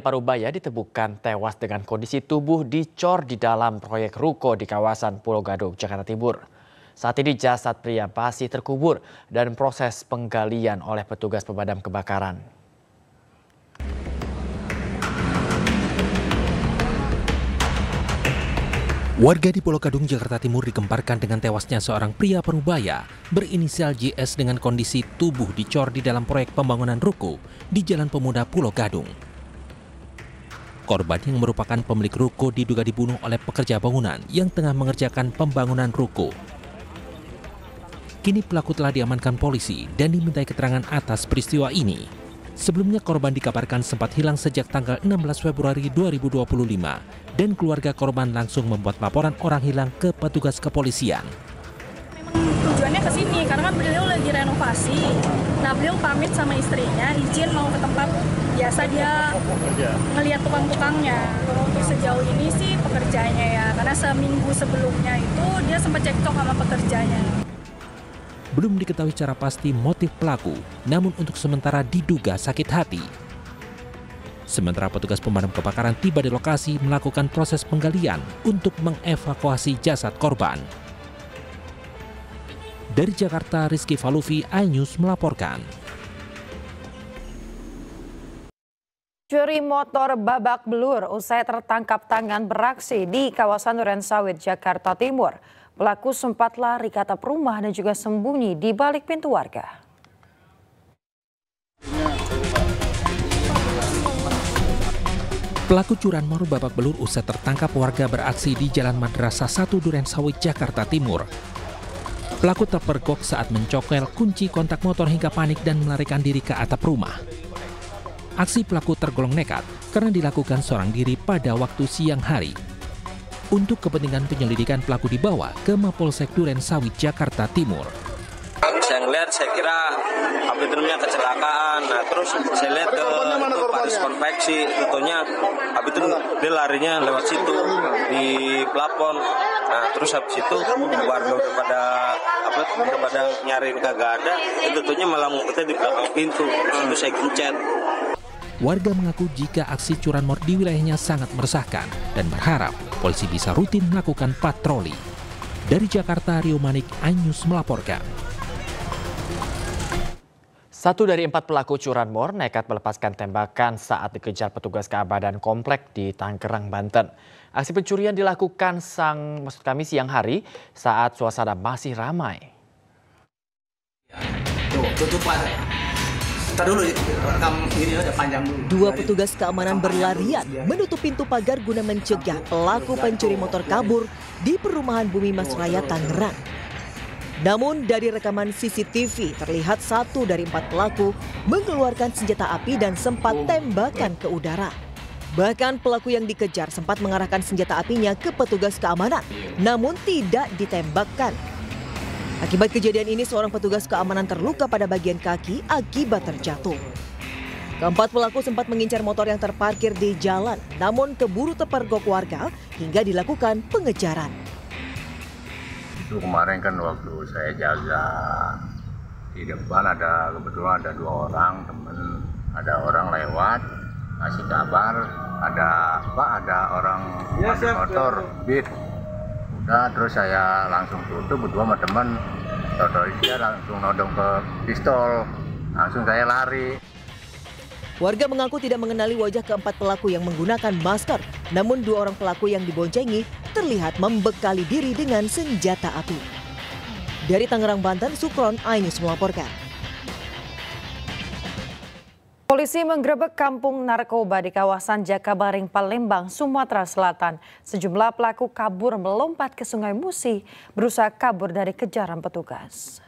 Parubaya ditemukan tewas dengan kondisi tubuh dicor di dalam proyek ruko di kawasan Pulau Gadung, Jakarta Timur. Saat ini jasad pria masih terkubur dan proses penggalian oleh petugas pemadam kebakaran. Warga di Pulau Gadung, Jakarta Timur digemparkan dengan tewasnya seorang pria Parubaya berinisial JS dengan kondisi tubuh dicor di dalam proyek pembangunan ruko di Jalan Pemuda Pulau Gadung. Korban yang merupakan pemilik ruko diduga dibunuh oleh pekerja bangunan yang tengah mengerjakan pembangunan ruko. Kini pelaku telah diamankan polisi dan dimintai keterangan atas peristiwa ini. Sebelumnya korban dikabarkan sempat hilang sejak tanggal 16 Februari 2025 dan keluarga korban langsung membuat laporan orang hilang ke petugas kepolisian. Memang tujuannya ke sini karena kan beliau lagi renovasi. Nah, beliau pamit sama istrinya izin mau ke tempat biasa dia ngelihat tukang-tukangnya. Kalau untuk sejauh ini sih pekerjanya ya, karena seminggu sebelumnya itu dia sempat cekcok sama pekerjanya. Belum diketahui secara pasti motif pelaku, namun untuk sementara diduga sakit hati. Sementara petugas pemadam kebakaran tiba di lokasi melakukan proses penggalian untuk mengevakuasi jasad korban. Dari Jakarta, Rizky Falufi, iNews melaporkan. Curi motor babak belur usai tertangkap tangan beraksi di kawasan Durensawit, Jakarta Timur. Pelaku sempat lari ke atap rumah dan juga sembunyi di balik pintu warga. Pelaku curanmor babak belur usai tertangkap warga beraksi di Jalan Madrasah 1 Durensawit, Jakarta Timur. Pelaku terpergok saat mencokel kunci kontak motor hingga panik dan melarikan diri ke atap rumah. Aksi pelaku tergolong nekat karena dilakukan seorang diri pada waktu siang hari. Untuk kepentingan penyelidikan pelaku dibawa ke Mapolsek Durensawit, Jakarta Timur. Saya ngeliat, saya kira habitunya kecelakaan. Nah, terus saya lihat ke Paris Konveksi, tentunya habis itu dia larinya lewat situ di plafon. Nah, terus habis itu warga udah pada nyariin kagak ada, tentunya malah ngumpetnya di belakang pintu. Terus saya gencet. Warga mengaku jika aksi curanmor di wilayahnya sangat meresahkan dan berharap polisi bisa rutin melakukan patroli. Dari Jakarta, Rio Manik, iNews melaporkan. 1 dari 4 pelaku curanmor nekat melepaskan tembakan saat dikejar petugas keamanan komplek di Tangerang, Banten. Aksi pencurian dilakukan siang hari saat suasana masih ramai. Dua petugas keamanan berlarian menutup pintu pagar guna mencegah pelaku pencuri motor kabur di perumahan Bumi Mas Raya, Tangerang. Namun dari rekaman CCTV terlihat 1 dari 4 pelaku mengeluarkan senjata api dan sempat tembakan ke udara. Bahkan pelaku yang dikejar sempat mengarahkan senjata apinya ke petugas keamanan, namun tidak ditembakkan. Akibat kejadian ini, seorang petugas keamanan terluka pada bagian kaki akibat terjatuh. Keempat pelaku sempat mengincar motor yang terparkir di jalan, namun keburu terpergok warga hingga dilakukan pengejaran. Itu kemarin kan waktu saya jaga di depan kebetulan ada 2 orang temen, ada orang lewat kasih kabar ada orang pakai motor Beat. Udah, terus saya langsung tutup berdua sama teman, dia langsung nodong ke pistol, langsung saya lari. Warga mengaku tidak mengenali wajah keempat pelaku yang menggunakan masker, namun 2 orang pelaku yang diboncengi terlihat membekali diri dengan senjata api. Dari Tangerang, Banten, Sukron, iNews melaporkan. Polisi menggerebek kampung narkoba di kawasan Jakabaring, Palembang, Sumatera Selatan. Sejumlah pelaku kabur melompat ke Sungai Musi, berusaha kabur dari kejaran petugas.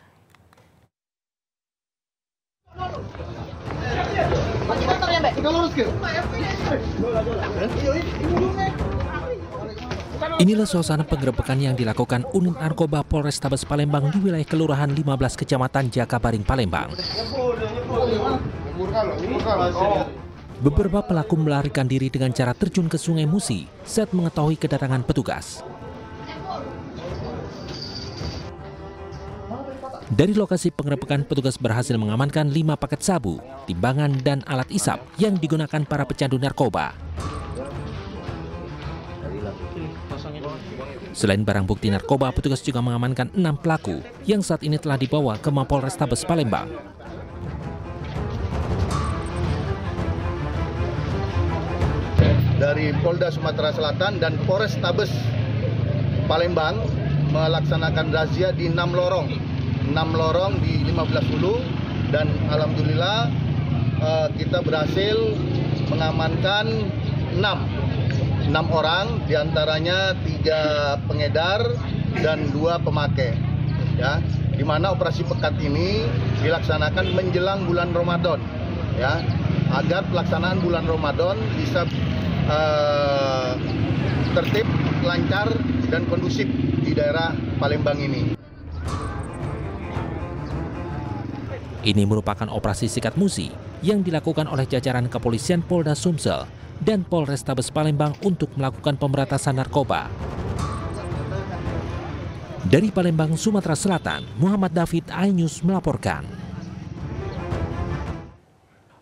Inilah suasana penggerebekan yang dilakukan unit narkoba Polrestabes Palembang di wilayah Kelurahan 15 Kecamatan Jakabaring, Palembang. Beberapa pelaku melarikan diri dengan cara terjun ke Sungai Musi saat mengetahui kedatangan petugas. Dari lokasi penggerebekan, petugas berhasil mengamankan 5 paket sabu, timbangan, dan alat isap yang digunakan para pecandu narkoba. Selain barang bukti narkoba, petugas juga mengamankan 6 pelaku yang saat ini telah dibawa ke Mapolrestabes Palembang. Dari Polda Sumatera Selatan dan Polrestabes Palembang melaksanakan razia di 6 lorong di 15 hulu, dan alhamdulillah kita berhasil mengamankan 6 orang, diantaranya 3 pengedar dan 2 pemakai, ya, di mana operasi pekat ini dilaksanakan menjelang bulan Ramadan, ya, agar pelaksanaan bulan Ramadan bisa tertib, lancar, dan kondusif di daerah Palembang ini. Ini merupakan operasi sikat musi yang dilakukan oleh jajaran kepolisian Polda Sumsel dan Polrestabes Palembang untuk melakukan pemberantasan narkoba. Dari Palembang, Sumatera Selatan, Muhammad David, iNews melaporkan.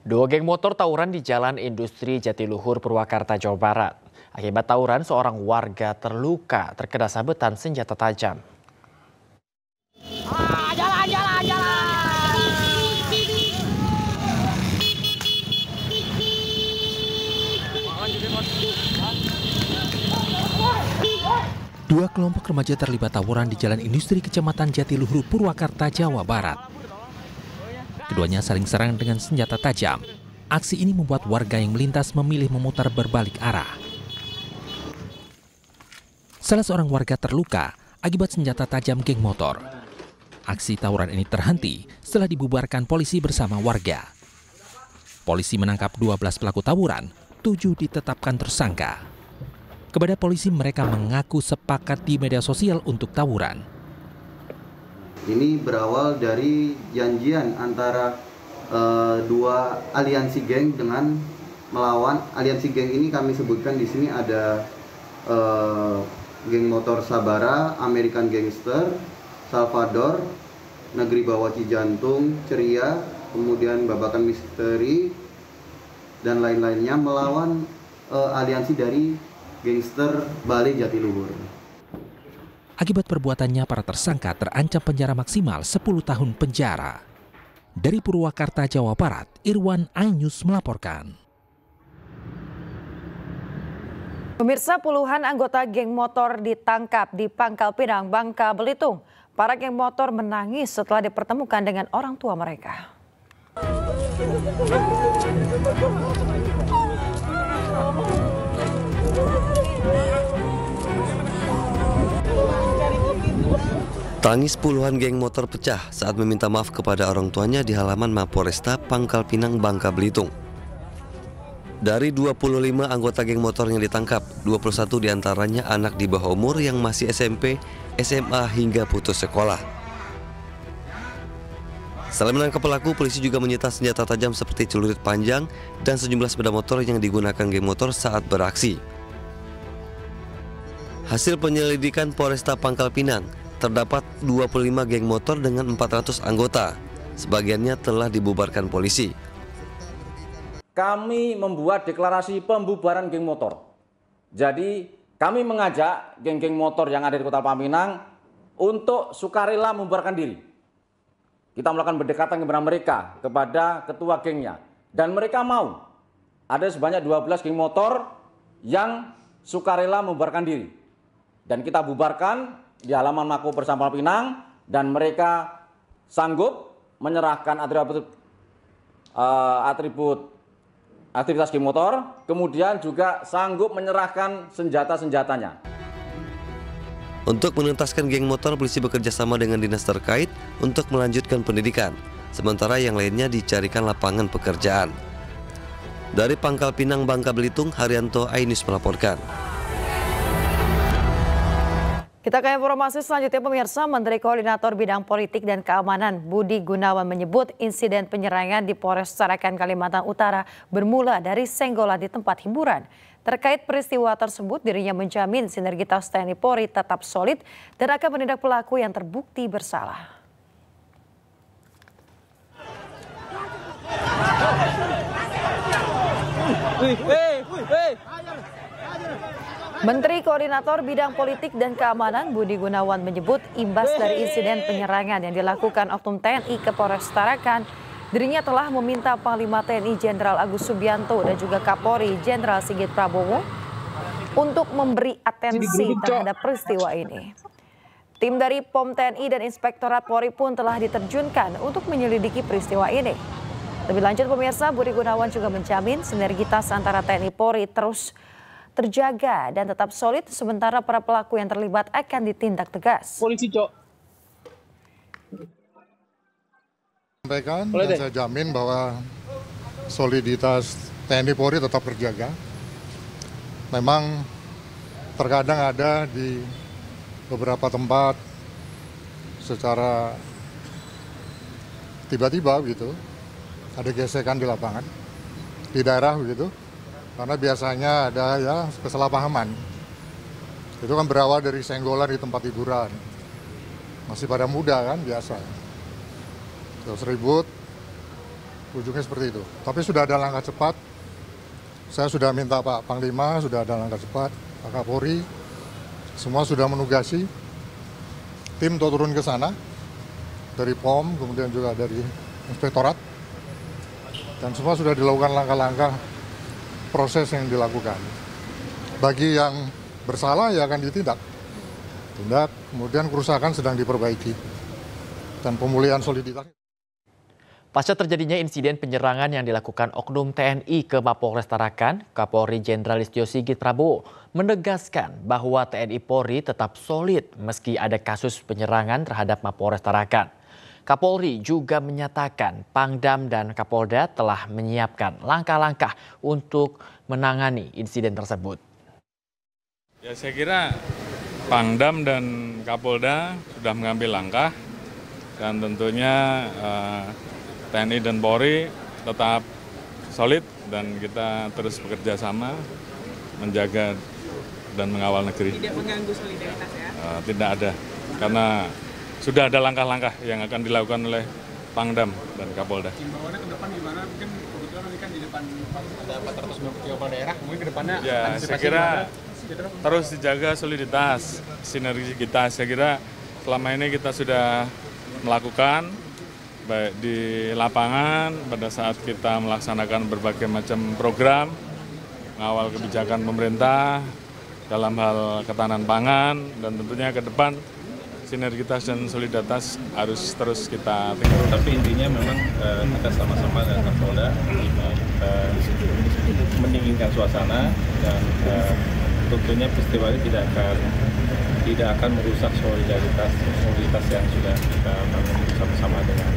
2 geng motor tawuran di Jalan Industri Jatiluhur, Purwakarta, Jawa Barat. Akibat tawuran, seorang warga terluka terkena sabetan senjata tajam. Jalan. Dua kelompok remaja terlibat tawuran di Jalan Industri Kecamatan Jatiluhur, Purwakarta, Jawa Barat. Keduanya saling serang dengan senjata tajam. Aksi ini membuat warga yang melintas memilih memutar berbalik arah. Salah seorang warga terluka akibat senjata tajam geng motor. Aksi tawuran ini terhenti setelah dibubarkan polisi bersama warga. Polisi menangkap 12 pelaku tawuran, 7 ditetapkan tersangka. Kepada polisi, mereka mengaku sepakat di media sosial untuk tawuran. Ini berawal dari janjian antara 2 aliansi geng dengan melawan. Aliansi geng ini kami sebutkan di sini ada geng motor Sabara, American Gangster, Salvador, Negeri Bawah Cijantung, Ceria, kemudian Babakan Misteri, dan lain-lainnya melawan aliansi dari gangster Bali Jatiluhur. Akibat perbuatannya, para tersangka terancam penjara maksimal 10 tahun penjara. Dari Purwakarta, Jawa Barat, Irwan, iNews melaporkan. Pemirsa, puluhan anggota geng motor ditangkap di Pangkal Pinang, Bangka Belitung. Para geng motor menangis setelah dipertemukan dengan orang tua mereka. Tangis puluhan geng motor pecah saat meminta maaf kepada orang tuanya di halaman Mapolresta Pangkal Pinang, Bangka Belitung. Dari 25 anggota geng motor yang ditangkap, 21 diantaranya anak di bawah umur yang masih SMP, SMA hingga putus sekolah. Selain menangkap pelaku, polisi juga menyita senjata tajam seperti celurit panjang dan sejumlah sepeda motor yang digunakan geng motor saat beraksi. Hasil penyelidikan Polresta Pangkal Pinang, terdapat 25 geng motor dengan 400 anggota. Sebagiannya telah dibubarkan polisi. Kami membuat deklarasi pembubaran geng motor. Jadi kami mengajak geng-geng motor yang ada di Kota Pinang untuk sukarela membubarkan diri. Kita melakukan pendekatan kepada mereka, kepada ketua gengnya. Dan mereka mau. Ada sebanyak 12 geng motor yang sukarela membubarkan diri. Dan kita bubarkan di halaman Mako bersama Pinang, dan mereka sanggup menyerahkan aktivitas geng motor, kemudian juga sanggup menyerahkan senjata-senjatanya. Untuk menuntaskan geng motor, polisi bekerja sama dengan dinas terkait untuk melanjutkan pendidikan, sementara yang lainnya dicarikan lapangan pekerjaan. Dari Pangkal Pinang, Bangka Belitung, Haryanto, iNews melaporkan. Kita ke informasi selanjutnya, pemirsa. Menteri Koordinator Bidang Politik dan Keamanan Budi Gunawan menyebut insiden penyerangan di Polres Tarakan, Kalimantan Utara bermula dari senggolan di tempat hiburan. Terkait peristiwa tersebut, dirinya menjamin sinergitas TNI Polri tetap solid dan akan menindak pelaku yang terbukti bersalah. Menteri Koordinator Bidang Politik dan Keamanan Budi Gunawan menyebut imbas dari insiden penyerangan yang dilakukan Oknum TNI ke Polres Tarakan, dirinya telah meminta Panglima TNI Jenderal Agus Subianto dan juga Kapolri Jenderal Sigit Prabowo untuk memberi atensi terhadap peristiwa ini. Tim dari POM TNI dan Inspektorat Polri pun telah diterjunkan untuk menyelidiki peristiwa ini. Lebih lanjut pemirsa, Budi Gunawan juga menjamin sinergitas antara TNI Polri terus terjaga dan tetap solid, sementara para pelaku yang terlibat akan ditindak tegas. Polisi, Cok. Sampaikan dan saya jamin bahwa soliditas TNI Polri tetap terjaga. Memang terkadang ada di beberapa tempat secara tiba-tiba gitu, ada gesekan di lapangan, di daerah begitu. Karena biasanya ada ya kesalahpahaman. Itu kan berawal dari senggolan di tempat hiburan. Masih pada muda kan, biasa. Terus ribut, ujungnya seperti itu. Tapi sudah ada langkah cepat. Saya sudah minta Pak Panglima, sudah ada langkah cepat. Pak Kapolri, semua sudah menugasi tim untuk turun ke sana. Dari POM, kemudian juga dari Inspektorat. Dan semua sudah dilakukan langkah-langkah proses yang dilakukan. Bagi yang bersalah ya akan ditindak. Kemudian kerusakan sedang diperbaiki. Dan pemulihan soliditas. Pasca terjadinya insiden penyerangan yang dilakukan Oknum TNI ke Mapolres Tarakan, Kapolri Jenderal Listio Sigit Prabowo menegaskan bahwa TNI Polri tetap solid meski ada kasus penyerangan terhadap Mapolres Tarakan. Kapolri juga menyatakan Pangdam dan Kapolda telah menyiapkan langkah-langkah untuk menangani insiden tersebut. Ya, saya kira Pangdam dan Kapolda sudah mengambil langkah dan tentunya TNI dan Polri tetap solid dan kita terus bekerja sama menjaga dan mengawal negeri. Tidak mengganggu solidaritas ya? Tidak ada, karena sudah ada langkah-langkah yang akan dilakukan oleh Pangdam dan Kapolda. Himbauannya ke depan gimana? Mungkin kebetulan nanti kan di depan ada 490 kepala daerah, mungkin ke depannya ya, saya kira terus dijaga soliditas, sinergitas. Saya kira selama ini kita sudah melakukan baik di lapangan pada saat kita melaksanakan berbagai macam program, mengawal kebijakan pemerintah dalam hal ketahanan pangan, dan tentunya ke depan sinergitas dan solidaritas harus terus kita tingkatkan. Tapi intinya memang kita sama-sama dengan Kapolda mendinginkan suasana dan tentunya peristiwa ini tidak akan merusak solidaritas yang sudah kita bangun sama-sama dengan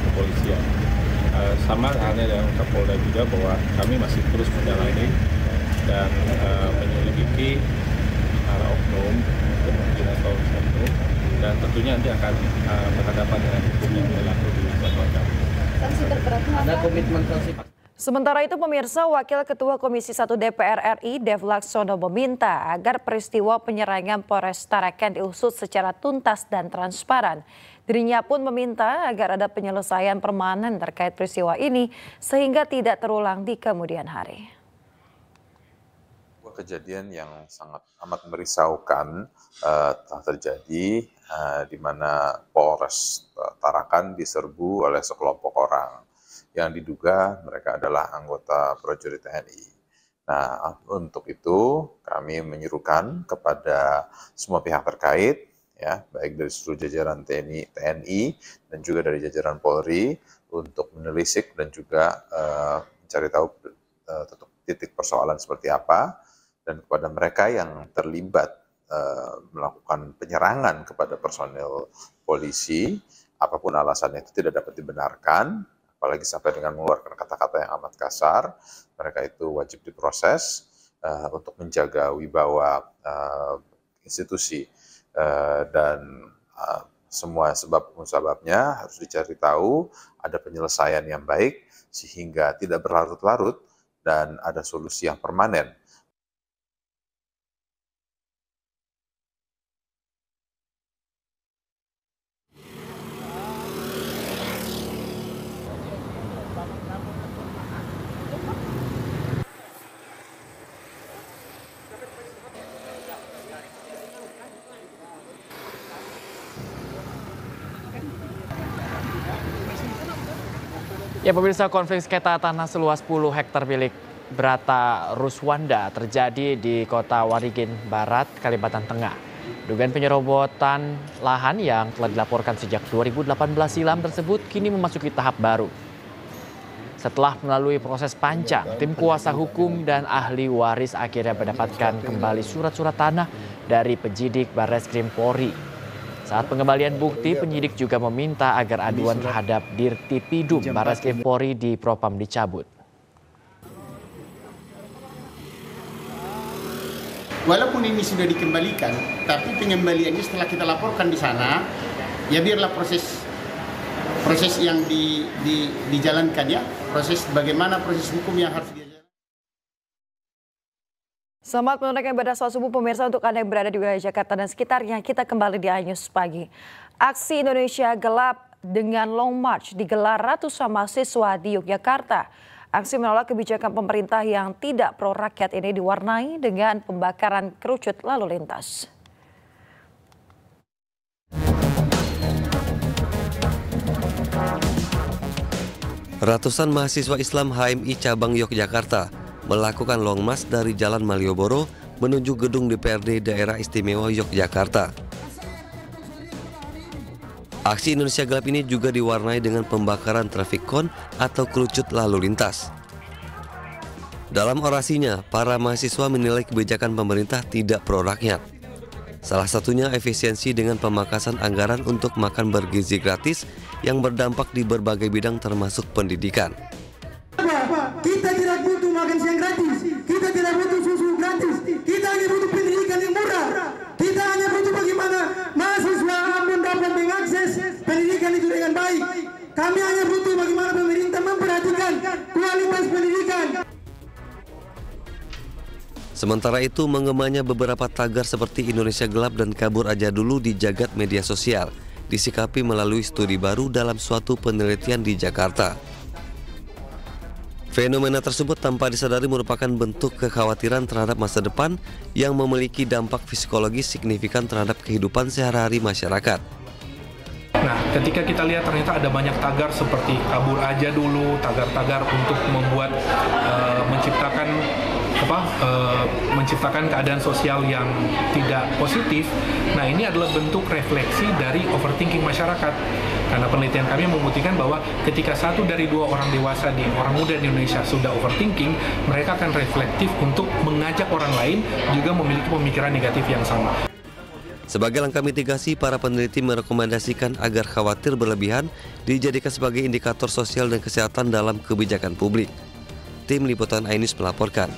kepolisian. Sama halnya dengan Kapolda juga bahwa kami masih terus menjalani dan menyelidiki para oknum kemungkinan atau oknum, dan tentunya nanti akan berhadapan dengan hukum yang berlaku di Jadwal kami. Ada komitmen tersebut. Sementara itu pemirsa, Wakil Ketua Komisi 1 DPR RI Dev Laksono meminta agar peristiwa penyerangan Polres Tarakan diusut secara tuntas dan transparan. Dirinya pun meminta agar ada penyelesaian permanen terkait peristiwa ini sehingga tidak terulang di kemudian hari. Kejadian yang sangat amat merisaukan telah terjadi di mana Polres Tarakan diserbu oleh sekelompok orang yang diduga mereka adalah anggota prajurit TNI. Nah, untuk itu kami menyerukan kepada semua pihak terkait, ya, baik dari seluruh jajaran TNI dan juga dari jajaran Polri untuk menelisik dan juga mencari tahu titik persoalan seperti apa, dan kepada mereka yang terlibat melakukan penyerangan kepada personel polisi, apapun alasannya itu tidak dapat dibenarkan, apalagi sampai dengan mengeluarkan kata-kata yang amat kasar. Mereka itu wajib diproses untuk menjaga wibawa institusi, dan semua sebab musababnya harus dicari tahu, ada penyelesaian yang baik sehingga tidak berlarut-larut dan ada solusi yang permanen. Ya pemirsa, konflik sengketa tanah seluas 10 hektar milik Brata Ruswanda terjadi di kota Waringin Barat, Kalimantan Tengah. Dugaan penyerobotan lahan yang telah dilaporkan sejak 2018 silam tersebut kini memasuki tahap baru. Setelah melalui proses panjang, tim kuasa hukum dan ahli waris akhirnya mendapatkan kembali surat-surat tanah dari penyidik Barreskrim Polri. Saat pengembalian bukti, penyidik juga meminta agar aduan terhadap Dirtipidum Barreskrim Polri di Propam dicabut. Walaupun ini sudah dikembalikan, tapi pengembaliannya setelah kita laporkan di sana, ya biarlah proses yang dijalankan ya, proses bagaimana proses hukum yang harus dijalankan. Selamat menunaikan ibadah sholat subuh pemirsa. Untuk Anda yang berada di wilayah Jakarta dan sekitarnya, kita kembali di iNews Pagi. Aksi Indonesia Gelap dengan Long March digelar ratusan mahasiswa di Yogyakarta. Aksi menolak kebijakan pemerintah yang tidak pro rakyat ini diwarnai dengan pembakaran kerucut lalu lintas. Ratusan mahasiswa Islam HMI Cabang Yogyakarta melakukan long march dari Jalan Malioboro menuju gedung DPRD Daerah Istimewa Yogyakarta. Aksi Indonesia Gelap ini juga diwarnai dengan pembakaran traffic cone atau kerucut lalu lintas. Dalam orasinya, para mahasiswa menilai kebijakan pemerintah tidak pro rakyat. Salah satunya efisiensi dengan pemangkasan anggaran untuk makan bergizi gratis yang berdampak di berbagai bidang termasuk pendidikan. Kita tidak butuh makan siang gratis, kita tidak butuh susu gratis, kita hanya butuh pendidikan yang murah. Kita hanya butuh bagaimana mahasiswa Ambon dapat mengakses pendidikan itu dengan baik. Kami hanya butuh bagaimana pemerintah memperhatikan kualitas pendidikan. Sementara itu, mengemanya beberapa tagar seperti Indonesia Gelap dan Kabur Aja Dulu di jagat media sosial disikapi melalui studi baru dalam suatu penelitian di Jakarta. Fenomena tersebut tanpa disadari merupakan bentuk kekhawatiran terhadap masa depan yang memiliki dampak psikologis signifikan terhadap kehidupan sehari-hari masyarakat. Nah, ketika kita lihat ternyata ada banyak tagar seperti Kabur Aja Dulu, tagar-tagar untuk membuat menciptakan keadaan sosial yang tidak positif. Nah, ini adalah bentuk refleksi dari overthinking masyarakat. Karena penelitian kami membuktikan bahwa ketika 1 dari 2 orang dewasa orang muda di Indonesia sudah overthinking, mereka akan reflektif untuk mengajak orang lain juga memiliki pemikiran negatif yang sama. Sebagai langkah mitigasi, para peneliti merekomendasikan agar khawatir berlebihan dijadikan sebagai indikator sosial dan kesehatan dalam kebijakan publik. Tim Liputan iNews melaporkan.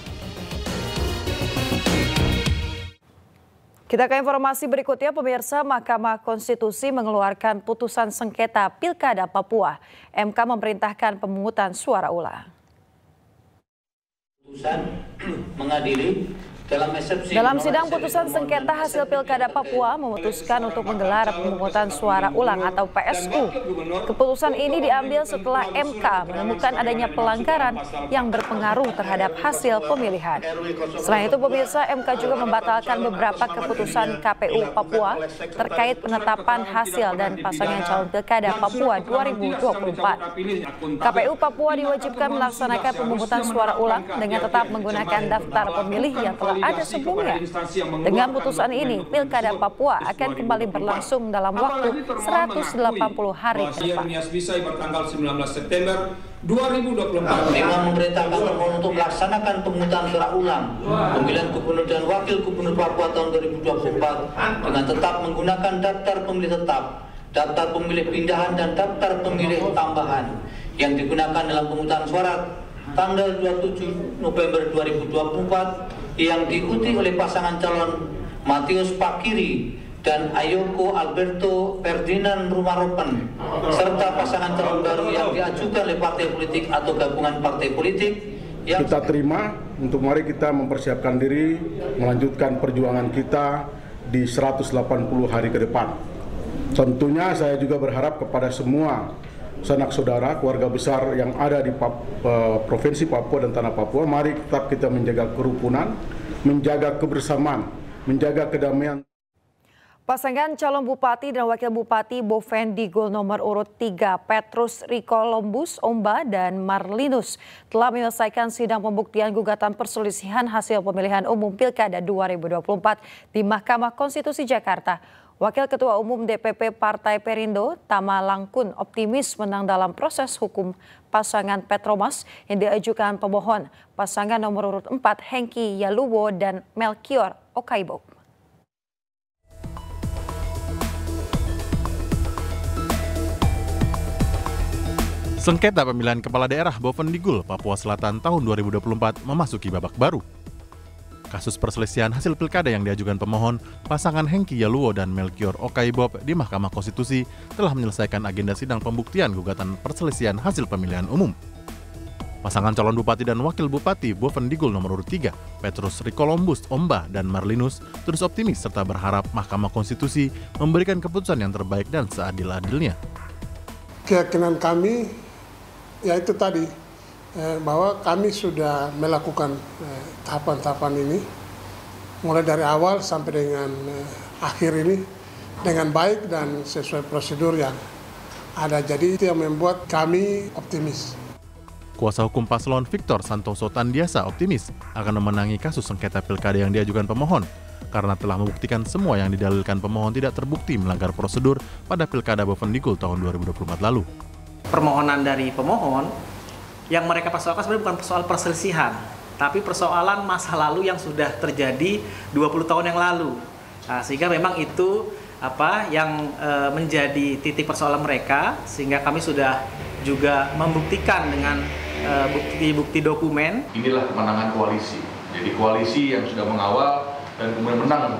Kita ke informasi berikutnya, pemirsa. Mahkamah Konstitusi mengeluarkan putusan sengketa Pilkada Papua. MK memerintahkan pemungutan suara ulang. Putusan mengadili dalam sidang putusan sengketa hasil Pilkada Papua memutuskan untuk menggelar pemungutan suara ulang atau PSU. Keputusan ini diambil setelah MK menemukan adanya pelanggaran yang berpengaruh terhadap hasil pemilihan. Selain itu, pemirsa, MK juga membatalkan beberapa keputusan KPU Papua terkait penetapan hasil dan pasangan calon Pilkada Papua 2024. KPU Papua diwajibkan melaksanakan pemungutan suara ulang dengan tetap menggunakan daftar pemilih yang telah ada sebelumnya. Dengan putusan ini, Pilkada Papua akan kembali berlangsung dalam waktu 180 hari ke depan. Bertanggal 19 September 2024. Dengan memerintahkan termohon untuk melaksanakan pemungutan suara ulang pemilihan gubernur dan wakil gubernur Papua tahun 2024 dengan tetap menggunakan daftar pemilih tetap, daftar pemilih pindahan dan daftar pemilih tambahan yang digunakan dalam pemungutan suara tanggal 27 November 2024 yang diikuti oleh pasangan calon Matius Pakiri dan Ayoko Alberto Ferdinand Rumaropen serta pasangan calon baru yang diajukan oleh partai politik atau gabungan partai politik yang kita terima. Untuk mari kita mempersiapkan diri melanjutkan perjuangan kita di 180 hari ke depan. Tentunya saya juga berharap kepada semua sanak saudara, keluarga besar yang ada di Provinsi Papua dan Tanah Papua, mari tetap kita menjaga kerukunan, menjaga kebersamaan, menjaga kedamaian. Pasangan calon bupati dan wakil bupati Bovendigul nomor urut 3 Petrus Ricolombus Omba dan Marlinus telah menyelesaikan sidang pembuktian gugatan perselisihan hasil pemilihan umum Pilkada 2024 di Mahkamah Konstitusi Jakarta. Wakil Ketua Umum DPP Partai Perindo, Tama Langkun, optimis menang dalam proses hukum pasangan Petromas yang diajukan pemohon pasangan nomor urut 4 Hengki Yaluwo dan Melchior Okaibo. Sengketa pemilihan kepala daerah Bovendigul, Papua Selatan tahun 2024 memasuki babak baru. Kasus perselisihan hasil pilkada yang diajukan pemohon, pasangan Hengki Yaluwo dan Melchior Okaibob di Mahkamah Konstitusi telah menyelesaikan agenda sidang pembuktian gugatan perselisihan hasil pemilihan umum. Pasangan calon bupati dan wakil bupati Bovendigul nomor urut 3, Petrus Ricolombus Omba dan Marlinus, terus optimis serta berharap Mahkamah Konstitusi memberikan keputusan yang terbaik dan seadil-adilnya. Keyakinan kami yaitu tadi bahwa kami sudah melakukan tahapan-tahapan ini mulai dari awal sampai dengan akhir ini dengan baik dan sesuai prosedur yang ada. Jadi itu yang membuat kami optimis. Kuasa hukum paslon Victor Santoso Tandiasa optimis akan memenangi kasus sengketa pilkada yang diajukan pemohon karena telah membuktikan semua yang didalilkan pemohon tidak terbukti melanggar prosedur pada pilkada Bovendigul tahun 2024 lalu. Permohonan dari pemohon yang mereka persoalkan sebenarnya bukan persoal perselisihan, tapi persoalan masa lalu yang sudah terjadi 20 tahun yang lalu. Nah, sehingga memang itu yang menjadi titik persoalan mereka, sehingga kami sudah juga membuktikan dengan bukti-bukti dokumen. Inilah kemenangan koalisi. Jadi koalisi yang sudah mengawal dan kemudian menang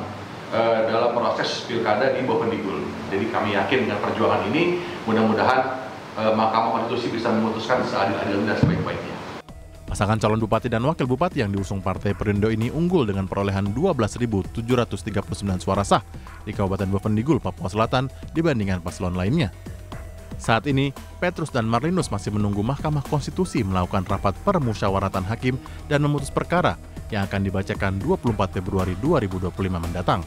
dalam proses pilkada di Bovendigul. Jadi kami yakin dengan perjuangan ini mudah-mudahan Mahkamah Konstitusi bisa memutuskan seadil-adilnya dan sebaik-baiknya. Pasangan calon bupati dan wakil bupati yang diusung Partai Perindo ini unggul dengan perolehan 12.739 suara sah di Kabupaten Bovendigul, Papua Selatan dibandingkan paslon lainnya. Saat ini, Petrus dan Marlinus masih menunggu Mahkamah Konstitusi melakukan rapat permusyawaratan hakim dan memutus perkara yang akan dibacakan 24 Februari 2025 mendatang.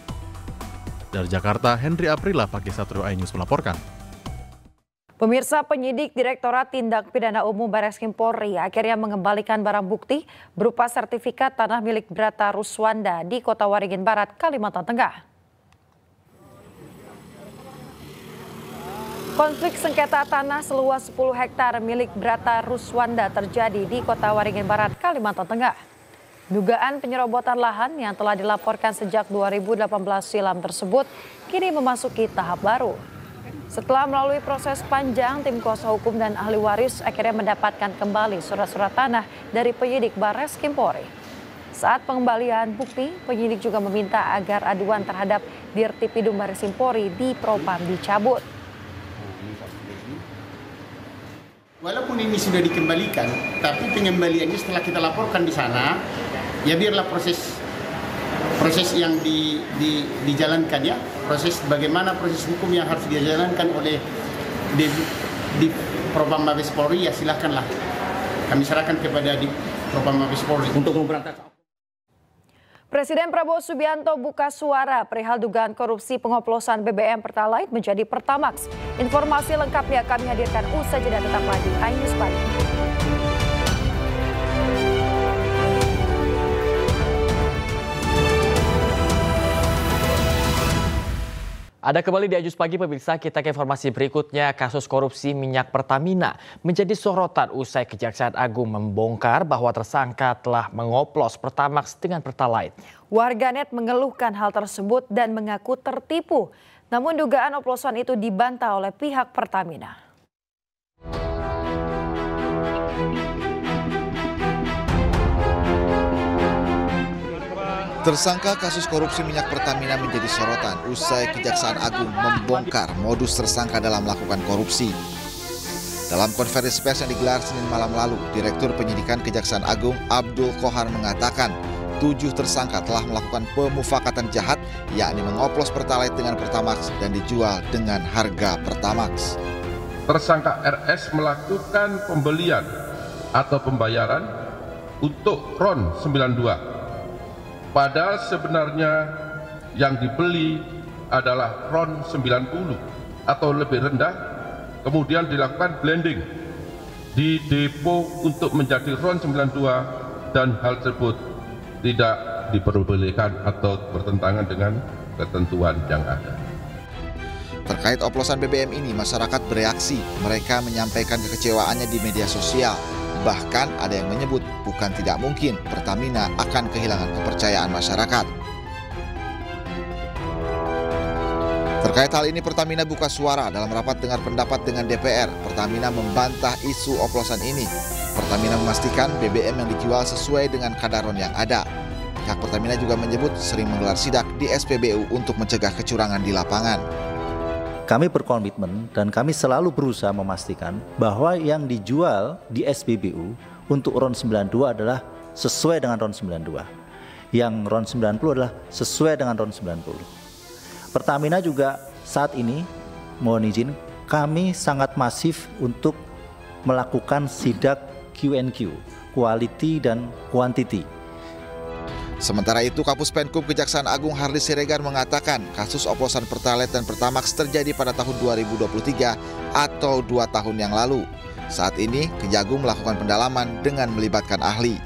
Dari Jakarta, Henry Aprila, Pagi Satrio iNews melaporkan. Pemirsa, penyidik Direktorat Tindak Pidana Umum Bareskrim Polri akhirnya mengembalikan barang bukti berupa sertifikat tanah milik Brata Ruswanda di Kota Waringin Barat, Kalimantan Tengah. Konflik sengketa tanah seluas 10 hektar milik Brata Ruswanda terjadi di Kota Waringin Barat, Kalimantan Tengah. Dugaan penyerobotan lahan yang telah dilaporkan sejak 2018 silam tersebut kini memasuki tahap baru. Setelah melalui proses panjang, tim kuasa hukum dan ahli waris akhirnya mendapatkan kembali surat-surat tanah dari penyidik Bareskrim Polri. Saat pengembalian bukti, penyidik juga meminta agar aduan terhadap Dirtipidum Bareskrim Polri di Propam dicabut. Walaupun ini sudah dikembalikan, tapi pengembaliannya setelah kita laporkan di sana, ya biarlah proses yang dijalankan ya, proses bagaimana proses hukum yang harus dijalankan oleh di Propam Mabes Polri, ya silakanlah kami serahkan kepada di Propam Mabes Polri untuk memberantas. Presiden Prabowo Subianto buka suara perihal dugaan korupsi pengoplosan BBM Pertalite menjadi Pertamax. Informasi lengkapnya kami hadirkan usai jeda, tetaplah di iNews Pagi. Ada kembali di iNews Pagi, pemirsa. Kita ke informasi berikutnya. Kasus korupsi minyak Pertamina menjadi sorotan usai Kejaksaan Agung membongkar bahwa tersangka telah mengoplos Pertamax dengan Pertalite. Warganet mengeluhkan hal tersebut dan mengaku tertipu. Namun dugaan oplosan itu dibantah oleh pihak Pertamina. Tersangka kasus korupsi minyak Pertamina menjadi sorotan usai Kejaksaan Agung membongkar modus tersangka dalam melakukan korupsi. Dalam konferensi pers yang digelar Senin malam lalu, Direktur Penyidikan Kejaksaan Agung Abdul Kohar mengatakan 7 tersangka telah melakukan pemufakatan jahat, yakni mengoplos Pertalite dengan Pertamax dan dijual dengan harga Pertamax. Tersangka RS melakukan pembelian atau pembayaran untuk RON 92. Padahal sebenarnya yang dibeli adalah RON 90 atau lebih rendah, kemudian dilakukan blending di depo untuk menjadi RON 92 dan hal tersebut tidak diperbolehkan atau bertentangan dengan ketentuan yang ada. Terkait oplosan BBM ini, masyarakat bereaksi. Mereka menyampaikan kekecewaannya di media sosial. Bahkan ada yang menyebut bukan tidak mungkin Pertamina akan kehilangan kepercayaan masyarakat. Terkait hal ini, Pertamina buka suara dalam rapat dengar pendapat dengan DPR. Pertamina membantah isu oplosan ini. Pertamina memastikan BBM yang dijual sesuai dengan kadar RON yang ada. Pihak Pertamina juga menyebut sering menggelar sidak di SPBU untuk mencegah kecurangan di lapangan. Kami berkomitmen dan kami selalu berusaha memastikan bahwa yang dijual di SPBU untuk RON 92 adalah sesuai dengan RON 92. Yang RON 90 adalah sesuai dengan RON 90. Pertamina juga saat ini, mohon izin, kami sangat masif untuk melakukan sidak Q&Q, quality dan quantity. Sementara itu, Kapus Penkum Kejaksaan Agung Hardy Siregar mengatakan kasus oplosan Pertalite dan Pertamax terjadi pada tahun 2023 atau 2 tahun yang lalu. Saat ini, Kejagung melakukan pendalaman dengan melibatkan ahli.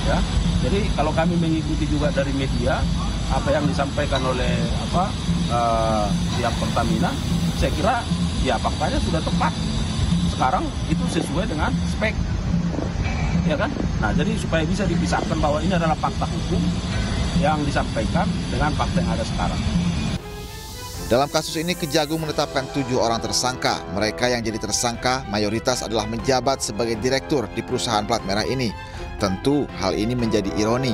Ya, jadi kalau kami mengikuti juga dari media, apa yang disampaikan oleh pihak Pertamina, saya kira ya faktanya sudah tepat. Sekarang itu sesuai dengan spek, ya kan? Nah, jadi supaya bisa dipisahkan bahwa ini adalah fakta hukum yang disampaikan dengan fakta yang ada sekarang. Dalam kasus ini, Kejagung menetapkan 7 orang tersangka. Mereka yang jadi tersangka mayoritas adalah menjabat sebagai direktur di perusahaan plat merah ini. Tentu hal ini menjadi ironi.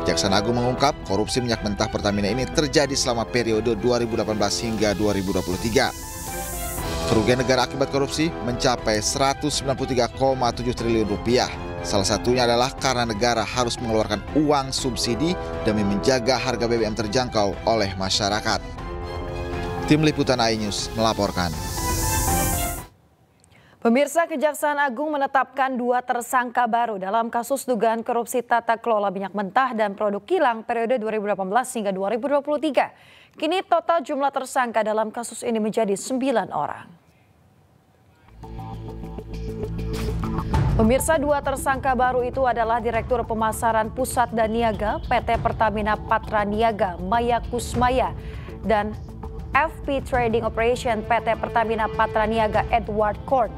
Kejaksaan Agung mengungkap korupsi minyak mentah Pertamina ini terjadi selama periode 2018 hingga 2023. Kerugian negara akibat korupsi mencapai 193,7 triliun rupiah. Salah satunya adalah karena negara harus mengeluarkan uang subsidi demi menjaga harga BBM terjangkau oleh masyarakat. Tim Liputan iNews melaporkan. Pemirsa, Kejaksaan Agung menetapkan 2 tersangka baru dalam kasus dugaan korupsi tata kelola minyak mentah dan produk kilang periode 2018 hingga 2023. Kini total jumlah tersangka dalam kasus ini menjadi 9 orang. Pemirsa, 2 tersangka baru itu adalah Direktur Pemasaran Pusat dan Niaga PT Pertamina Patra Niaga Maya Kusmaya dan FP Trading Operation PT Pertamina Patra Niaga Edward Korn.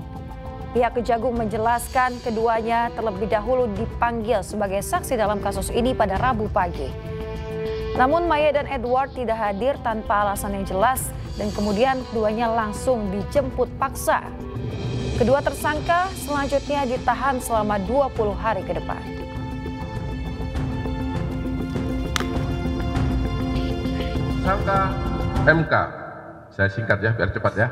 Pihak Kejagung menjelaskan keduanya terlebih dahulu dipanggil sebagai saksi dalam kasus ini pada Rabu pagi. Namun Maya dan Edward tidak hadir tanpa alasan yang jelas dan kemudian keduanya langsung dijemput paksa. Kedua tersangka selanjutnya ditahan selama 20 hari ke depan. Tersangka MK, saya singkat ya biar cepat ya.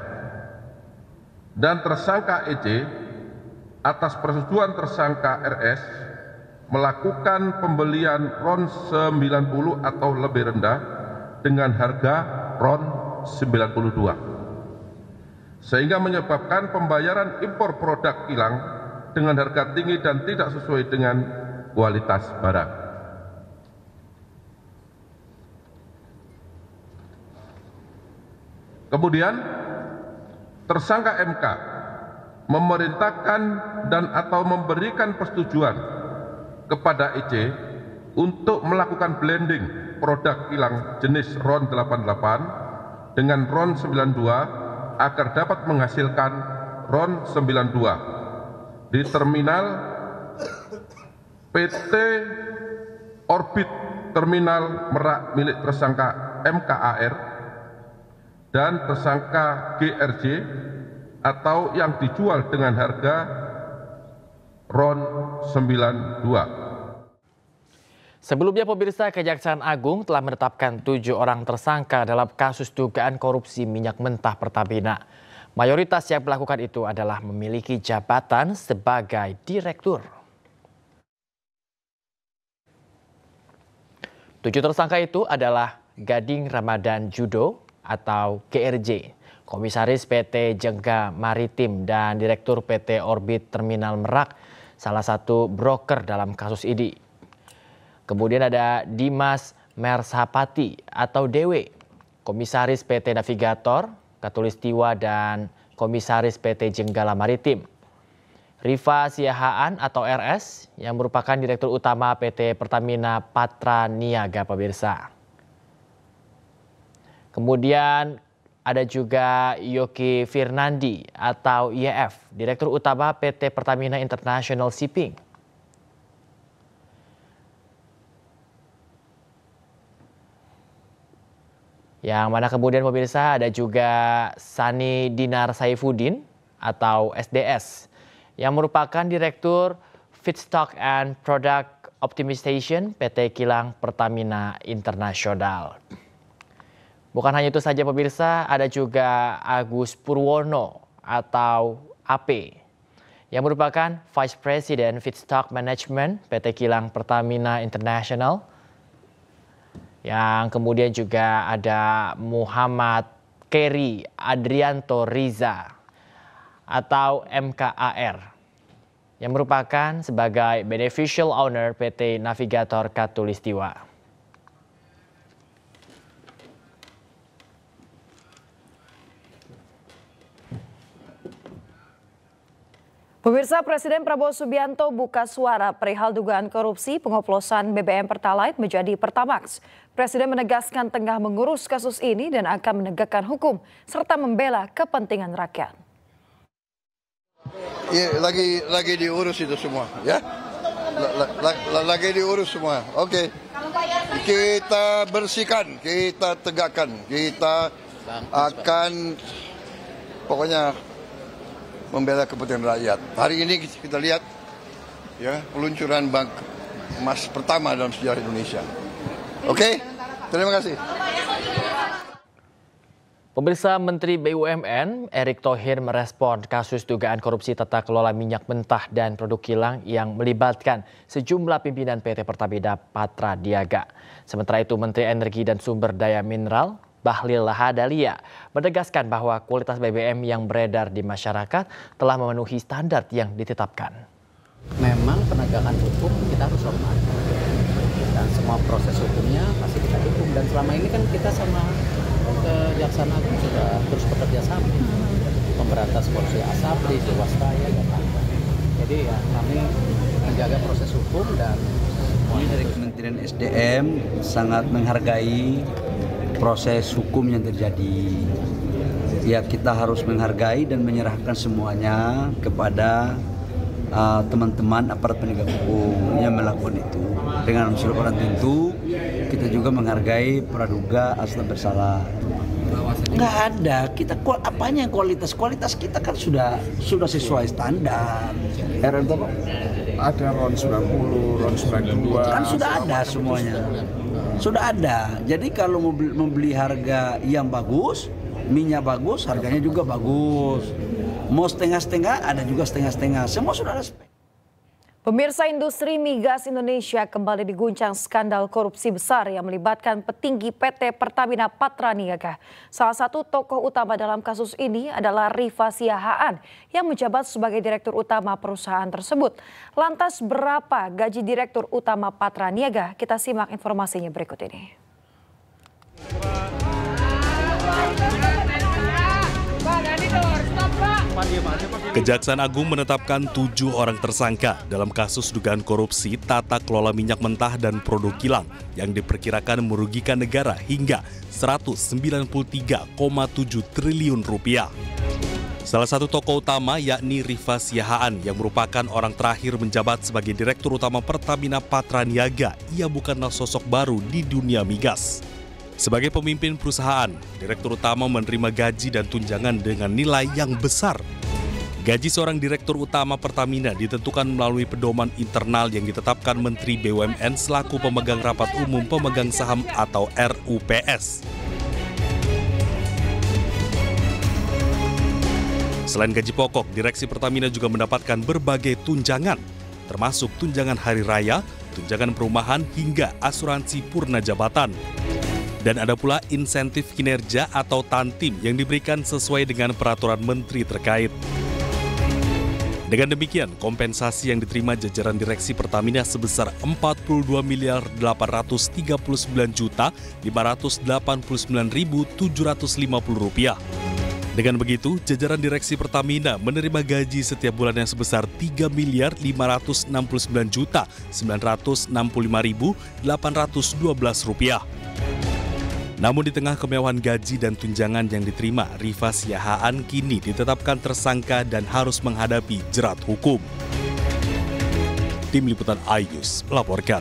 Dan tersangka EC atas persetujuan tersangka RS melakukan pembelian RON 90 atau lebih rendah dengan harga RON 92. Sehingga menyebabkan pembayaran impor produk kilang dengan harga tinggi dan tidak sesuai dengan kualitas barang. Kemudian tersangka MK memerintahkan dan atau memberikan persetujuan kepada EC untuk melakukan blending produk kilang jenis RON 88 dengan RON 92 agar dapat menghasilkan RON 92 di terminal PT Orbit Terminal Merak milik tersangka MKAR dan tersangka GRJ atau yang dijual dengan harga RON 92. Sebelumnya pemirsa, Kejaksaan Agung telah menetapkan 7 orang tersangka dalam kasus dugaan korupsi minyak mentah Pertamina. Mayoritas yang melakukan itu adalah memiliki jabatan sebagai direktur. 7 tersangka itu adalah Gading Ramadan Judo atau GRJ, Komisaris PT Jengga Maritim dan Direktur PT Orbit Terminal Merak, salah satu broker dalam kasus ini. Kemudian ada Dimas Mersapati atau Dewe, Komisaris PT Navigator, Katulistiwa, dan Komisaris PT Jenggala Maritim. Rifa Siahaan atau RS yang merupakan Direktur Utama PT Pertamina Patra Niaga, pemirsa. Kemudian ada juga Yoki Firnandi atau YF, Direktur Utama PT Pertamina International Shipping. Yang mana kemudian pemirsa ada juga Sani Dinar Saifuddin atau SDS yang merupakan Direktur Feedstock and Product Optimization PT Kilang Pertamina International. Bukan hanya itu saja pemirsa, ada juga Agus Purwono atau AP yang merupakan Vice President Feedstock Management PT Kilang Pertamina International. Yang kemudian juga ada Muhammad Keri Adrianto Riza atau MKAR yang merupakan sebagai Beneficial Owner PT Navigator Katulistiwa. Pemirsa, Presiden Prabowo Subianto buka suara perihal dugaan korupsi pengoplosan BBM Pertalite menjadi Pertamax. Presiden menegaskan tengah mengurus kasus ini dan akan menegakkan hukum serta membela kepentingan rakyat. Ya, lagi diurus itu semua, ya. Lagi diurus semua. Oke. Kita bersihkan, kita tegakkan, kita akan pokoknya membela kepentingan rakyat. Hari ini kita lihat ya peluncuran bank emas pertama dalam sejarah Indonesia. Oke, terima kasih. Pemirsa, Menteri BUMN Erick Thohir merespon kasus dugaan korupsi tata kelola minyak mentah dan produk kilang yang melibatkan sejumlah pimpinan PT Pertamina Patra Niaga. Sementara itu, Menteri Energi dan Sumber Daya Mineral Bahlil Lahadalia menegaskan bahwa kualitas BBM yang beredar di masyarakat telah memenuhi standar yang ditetapkan. Memang penegakan hukum kita harus hormati dan semua proses hukumnya pasti kita dukung, dan selama ini kan kita sama Kejaksaan Agung sudah terus bekerja sama memberantas korupsi asabri, jiwasraya dan lain-lain. Jadi ya kami menjaga proses hukum dan kami dari Kementerian SDM sangat menghargai proses hukum yang terjadi. Ya, kita harus menghargai dan menyerahkan semuanya kepada teman-teman aparat penegak hukum yang melakukan itu. Dengan unsur orang tentu, kita juga menghargai praduga asal bersalah. Nggak ada, kita apanya kualitas kita kan sudah sesuai standar. Ada RON 90, RON 92. Kan sudah ada semuanya. Sudah ada. Jadi kalau membeli harga yang bagus, minyak bagus, harganya juga bagus. Mau setengah-setengah, ada juga setengah-setengah. Semua sudah ada spek. Pemirsa, industri migas Indonesia kembali diguncang skandal korupsi besar yang melibatkan petinggi PT Pertamina Patra Niaga. Salah satu tokoh utama dalam kasus ini adalah Rifa Siahaan yang menjabat sebagai Direktur Utama perusahaan tersebut. Lantas berapa gaji Direktur Utama Patra Niaga? Kita simak informasinya berikut ini. Kejaksaan Agung menetapkan 7 orang tersangka dalam kasus dugaan korupsi tata kelola minyak mentah dan produk kilang yang diperkirakan merugikan negara hingga 193,7 triliun rupiah. Salah satu tokoh utama yakni Rifa Siahaan yang merupakan orang terakhir menjabat sebagai Direktur Utama Pertamina Patra Niaga. Ia bukanlah sosok baru di dunia migas. Sebagai pemimpin perusahaan, Direktur Utama menerima gaji dan tunjangan dengan nilai yang besar. Gaji seorang Direktur Utama Pertamina ditentukan melalui pedoman internal yang ditetapkan Menteri BUMN selaku pemegang rapat umum pemegang saham atau RUPS. Selain gaji pokok, Direksi Pertamina juga mendapatkan berbagai tunjangan, termasuk tunjangan hari raya, tunjangan perumahan hingga asuransi purna jabatan. Dan ada pula insentif kinerja atau tantim yang diberikan sesuai dengan peraturan menteri terkait. Dengan demikian, kompensasi yang diterima jajaran direksi Pertamina sebesar Rp42.589.589.750. Dengan begitu, jajaran direksi Pertamina menerima gaji setiap bulannya sebesar Rp3.569.965.812. Namun di tengah kemewahan gaji dan tunjangan yang diterima, Rifa Siahaan kini ditetapkan tersangka dan harus menghadapi jerat hukum. Tim Liputan iNews melaporkan.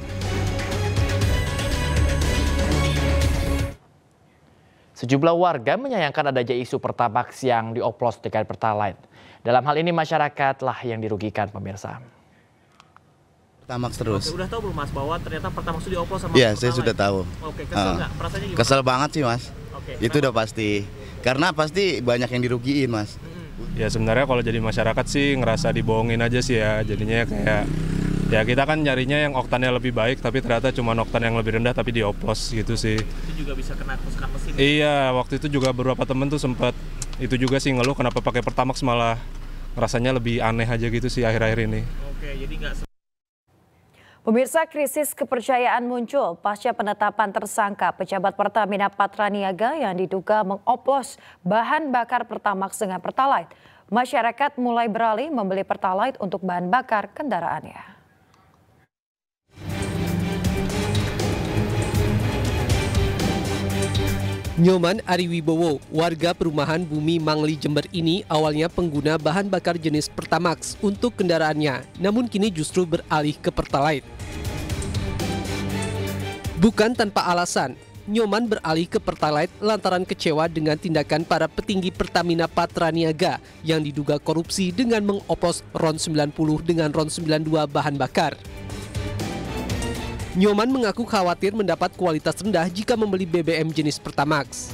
Sejumlah warga menyayangkan adanya isu Pertamax yang dioplos dengan Pertalite. Dalam hal ini masyarakatlah yang dirugikan, pemirsa. Pertamax terus. Oke, udah tahu belum Mas bahwa ternyata Pertamax itu dioplos sama Iya, Pertalite? saya sudah tahu. Oke, kesel nggak? Perasaannya gimana? Kesel banget sih, Mas. Oke, itu udah pasti. Karena pasti banyak yang dirugiin, Mas. Ya sebenarnya kalau jadi masyarakat sih ngerasa dibohongin aja sih ya. Jadinya kayak ya kita kan nyarinya yang oktannya lebih baik, tapi ternyata cuma oktan yang lebih rendah tapi dioplos gitu sih. Itu juga bisa kena kerusakan mesin. Iya, waktu itu juga beberapa temen tuh sempat itu juga sih ngeluh kenapa pakai Pertamax malah rasanya lebih aneh aja gitu sih akhir-akhir ini. Oke, jadi nggak. Pemirsa, krisis kepercayaan muncul pasca penetapan tersangka pejabat Pertamina Patraniaga yang diduga mengoplos bahan bakar Pertamax dengan Pertalite. Masyarakat mulai beralih membeli Pertalite untuk bahan bakar kendaraannya. Nyoman Ariwibowo, warga perumahan Bumi Mangli Jember ini awalnya pengguna bahan bakar jenis Pertamax untuk kendaraannya, namun kini justru beralih ke Pertalite. Bukan tanpa alasan, Nyoman beralih ke Pertalite lantaran kecewa dengan tindakan para petinggi Pertamina Patraniaga yang diduga korupsi dengan mengoplos RON 90 dengan RON 92 bahan bakar. Nyoman mengaku khawatir mendapat kualitas rendah jika membeli BBM jenis Pertamax.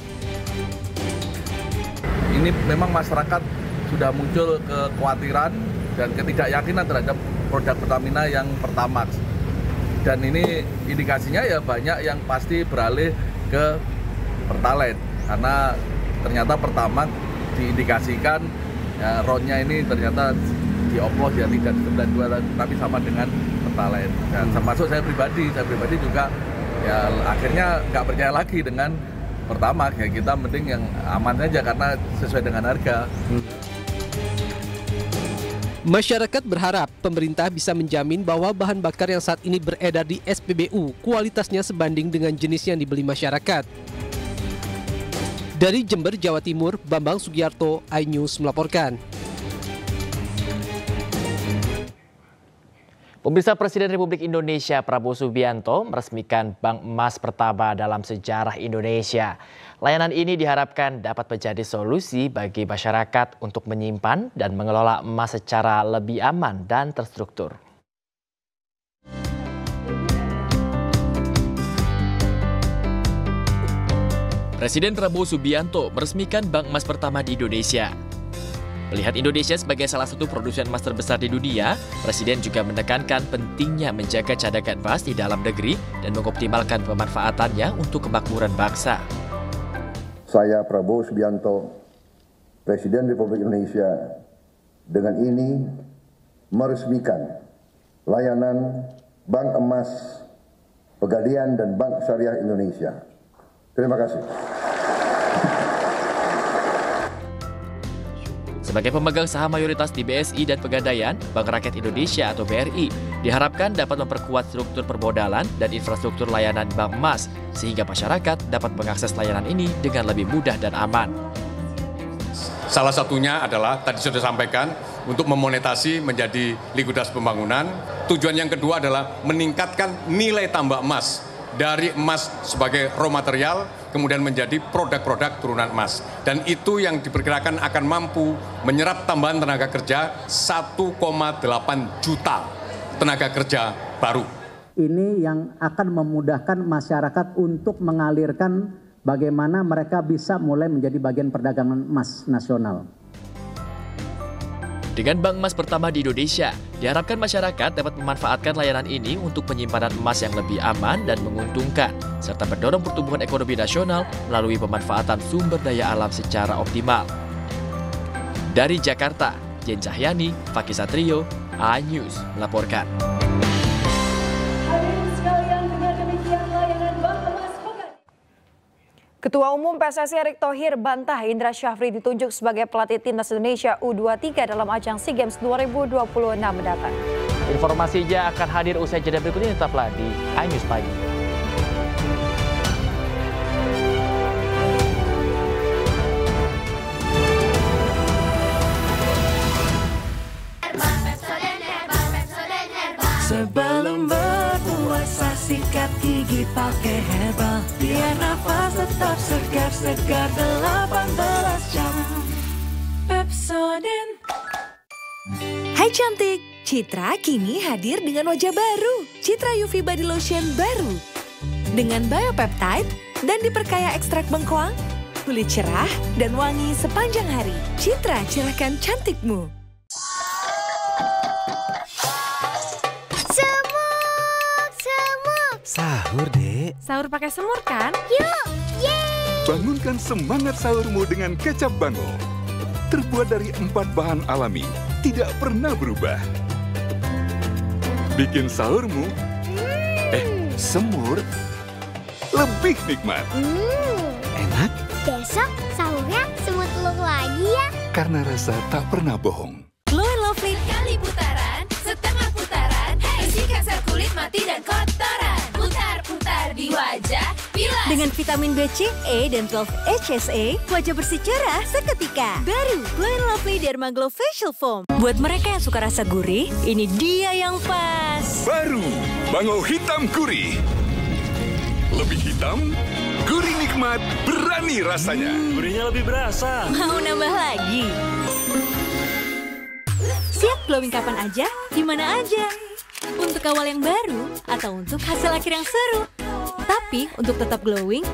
Ini memang masyarakat sudah muncul kekhawatiran dan ketidakyakinan terhadap produk Pertamina yang Pertamax. Dan ini indikasinya ya banyak yang pasti beralih ke Pertalite karena ternyata Pertamax diindikasikan ya, RON-nya ini ternyata dioplos ya tidak 92 tapi sama dengan Pertalite. Dan termasuk saya pribadi juga ya akhirnya nggak percaya lagi dengan Pertamax, ya kita mending yang aman saja karena sesuai dengan harga. Masyarakat berharap pemerintah bisa menjamin bahwa bahan bakar yang saat ini beredar di SPBU kualitasnya sebanding dengan jenis yang dibeli masyarakat. Dari Jember, Jawa Timur, Bambang Sugiarto, iNews melaporkan. Pemirsa, Presiden Republik Indonesia Prabowo Subianto meresmikan bank emas pertama dalam sejarah Indonesia. Layanan ini diharapkan dapat menjadi solusi bagi masyarakat untuk menyimpan dan mengelola emas secara lebih aman dan terstruktur. Presiden Prabowo Subianto meresmikan bank emas pertama di Indonesia. Melihat Indonesia sebagai salah satu produsen emas terbesar di dunia, Presiden juga menekankan pentingnya menjaga cadangan emas di dalam negeri dan mengoptimalkan pemanfaatannya untuk kemakmuran bangsa. Saya Prabowo Subianto, Presiden Republik Indonesia, dengan ini meresmikan layanan Bank Emas Pegadaian dan Bank Syariah Indonesia. Terima kasih. Sebagai pemegang saham mayoritas di BSI dan Pegadaian, Bank Rakyat Indonesia atau BRI diharapkan dapat memperkuat struktur permodalan dan infrastruktur layanan bank emas sehingga masyarakat dapat mengakses layanan ini dengan lebih mudah dan aman. Salah satunya adalah tadi sudah sampaikan untuk memonetasi menjadi likuiditas pembangunan. Tujuan yang kedua adalah meningkatkan nilai tambah emas dari emas sebagai raw material kemudian menjadi produk-produk turunan emas. Dan itu yang diperkirakan akan mampu menyerap tambahan tenaga kerja 1,8 juta tenaga kerja baru. Ini yang akan memudahkan masyarakat untuk mengalirkan bagaimana mereka bisa mulai menjadi bagian perdagangan emas nasional. Dengan bank emas pertama di Indonesia, diharapkan masyarakat dapat memanfaatkan layanan ini untuk penyimpanan emas yang lebih aman dan menguntungkan, serta mendorong pertumbuhan ekonomi nasional melalui pemanfaatan sumber daya alam secara optimal. Dari Jakarta, Jen Cahyani, Fakih Satrio, iNews melaporkan. Ketua Umum PSSI Erick Thohir bantah Indra Syafri ditunjuk sebagai pelatih Timnas Indonesia U23 dalam ajang SEA Games 2026 mendatang. Informasinya akan hadir usai jeda berikut ini, tetaplah di iNews Pagi. Sebelum berpuasa sikat gigi pakai herbal, biar nafas tetap segar-segar 18 jam. Pepsodent. Hai cantik, Citra kini hadir dengan wajah baru. Citra UV Body Lotion baru. Dengan biopeptide dan diperkaya ekstrak bengkoang, kulit cerah dan wangi sepanjang hari. Citra, cerahkan cantikmu. Sahur, Dek. Sahur pakai semur kan? Yuk, yeay! Bangunkan semangat sahurmu dengan kecap Bango. Terbuat dari 4 bahan alami, tidak pernah berubah. Bikin sahurmu, semur, lebih nikmat. Enak? Besok sahurnya semur telur lagi ya. Karena rasa tak pernah bohong. Glow & Lovely Kali putaran, setengah putaran, bersihkan sel kulit mati dan kotoran. Putar-putar di wajah, bilas. dengan vitamin B, C, E, dan 12 HSA, wajah bersih cerah seketika. Baru Glow & Lovely Dermaglow Facial Foam. Buat mereka yang suka rasa gurih, ini dia yang pas. Baru Bango Hitam Gurih. Lebih hitam, gurih nikmat, berani rasanya. Gurihnya lebih berasa. Mau nambah lagi? Siap glowing kapan aja, di mana aja. Untuk awal yang baru atau untuk hasil akhir yang seru. Tapi untuk tetap glowing,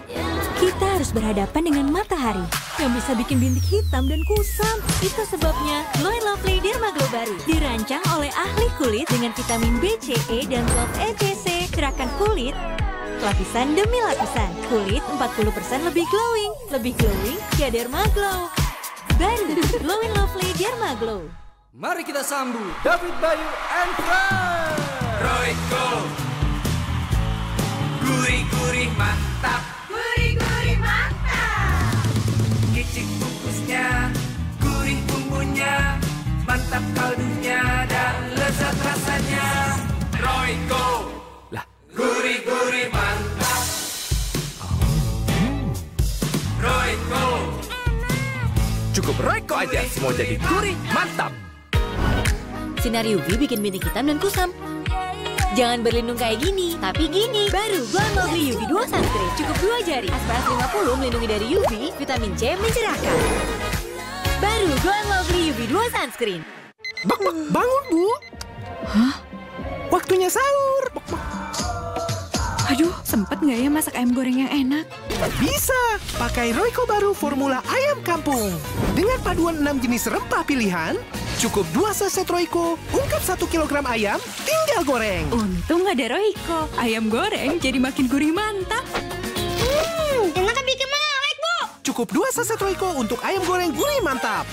kita harus berhadapan dengan matahari yang bisa bikin bintik hitam dan kusam. Itu sebabnya Glow & Lovely Dermaglow baru dirancang oleh ahli kulit dengan vitamin B, C, E, dan 12 HCC. Gerakan kulit lapisan demi lapisan. Kulit 40% lebih glowing. Lebih glowing ya Dermaglow. Baru Glow & Lovely Dermaglow. Mari kita sambut David Bayu and Friends. Royco, gurih-gurih mantap. Gurih-gurih mantap. Kicik bungkusnya, gurih bumbunya, mantap kaldunya dan lezat rasanya. Royco, lah gurih-gurih mantap. Royco, Cukup Royco aja, semua jadi gurih mantap. Sinar UV bikin bintik hitam dan kusam. Jangan berlindung kayak gini, tapi gini. Baru Glow & Lovely UV 2 Sunscreen. Cukup 2 jari. SPF 50 melindungi dari UV, vitamin C mencerahkan. Baru Glow & Lovely UV 2 Sunscreen. Bangun, Bu. Hah? Waktunya sahur. Aduh, sempet nggak ya masak ayam goreng yang enak? Bisa, pakai Royco baru formula ayam kampung. Dengan paduan 6 jenis rempah pilihan, cukup 2 saset Royco, ungkap 1 kilogram ayam, tinggal goreng. Untung ada Royco, ayam goreng jadi makin gurih mantap. Enak bikin mengawet, Bu. Cukup 2 saset Royco untuk ayam goreng gurih mantap.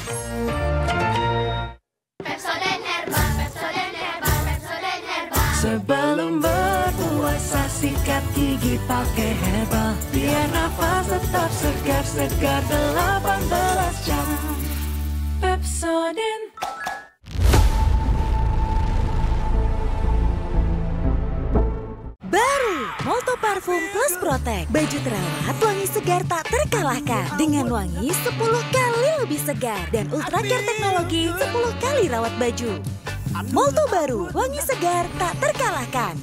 Pepsodent Herbal, Pepsodent Herbal, Pepsodent Herbal. Sebelum berpuasa sikat gigi pakai herbal, biar nafas tetap segar-segar 18 jam. Pepsodent. Baru Molto Parfum Plus Protect. Baju terawat wangi segar tak terkalahkan. Dengan wangi 10 kali lebih segar. Dan Ultra Care teknologi 10 kali rawat baju. Molto baru, wangi segar tak terkalahkan.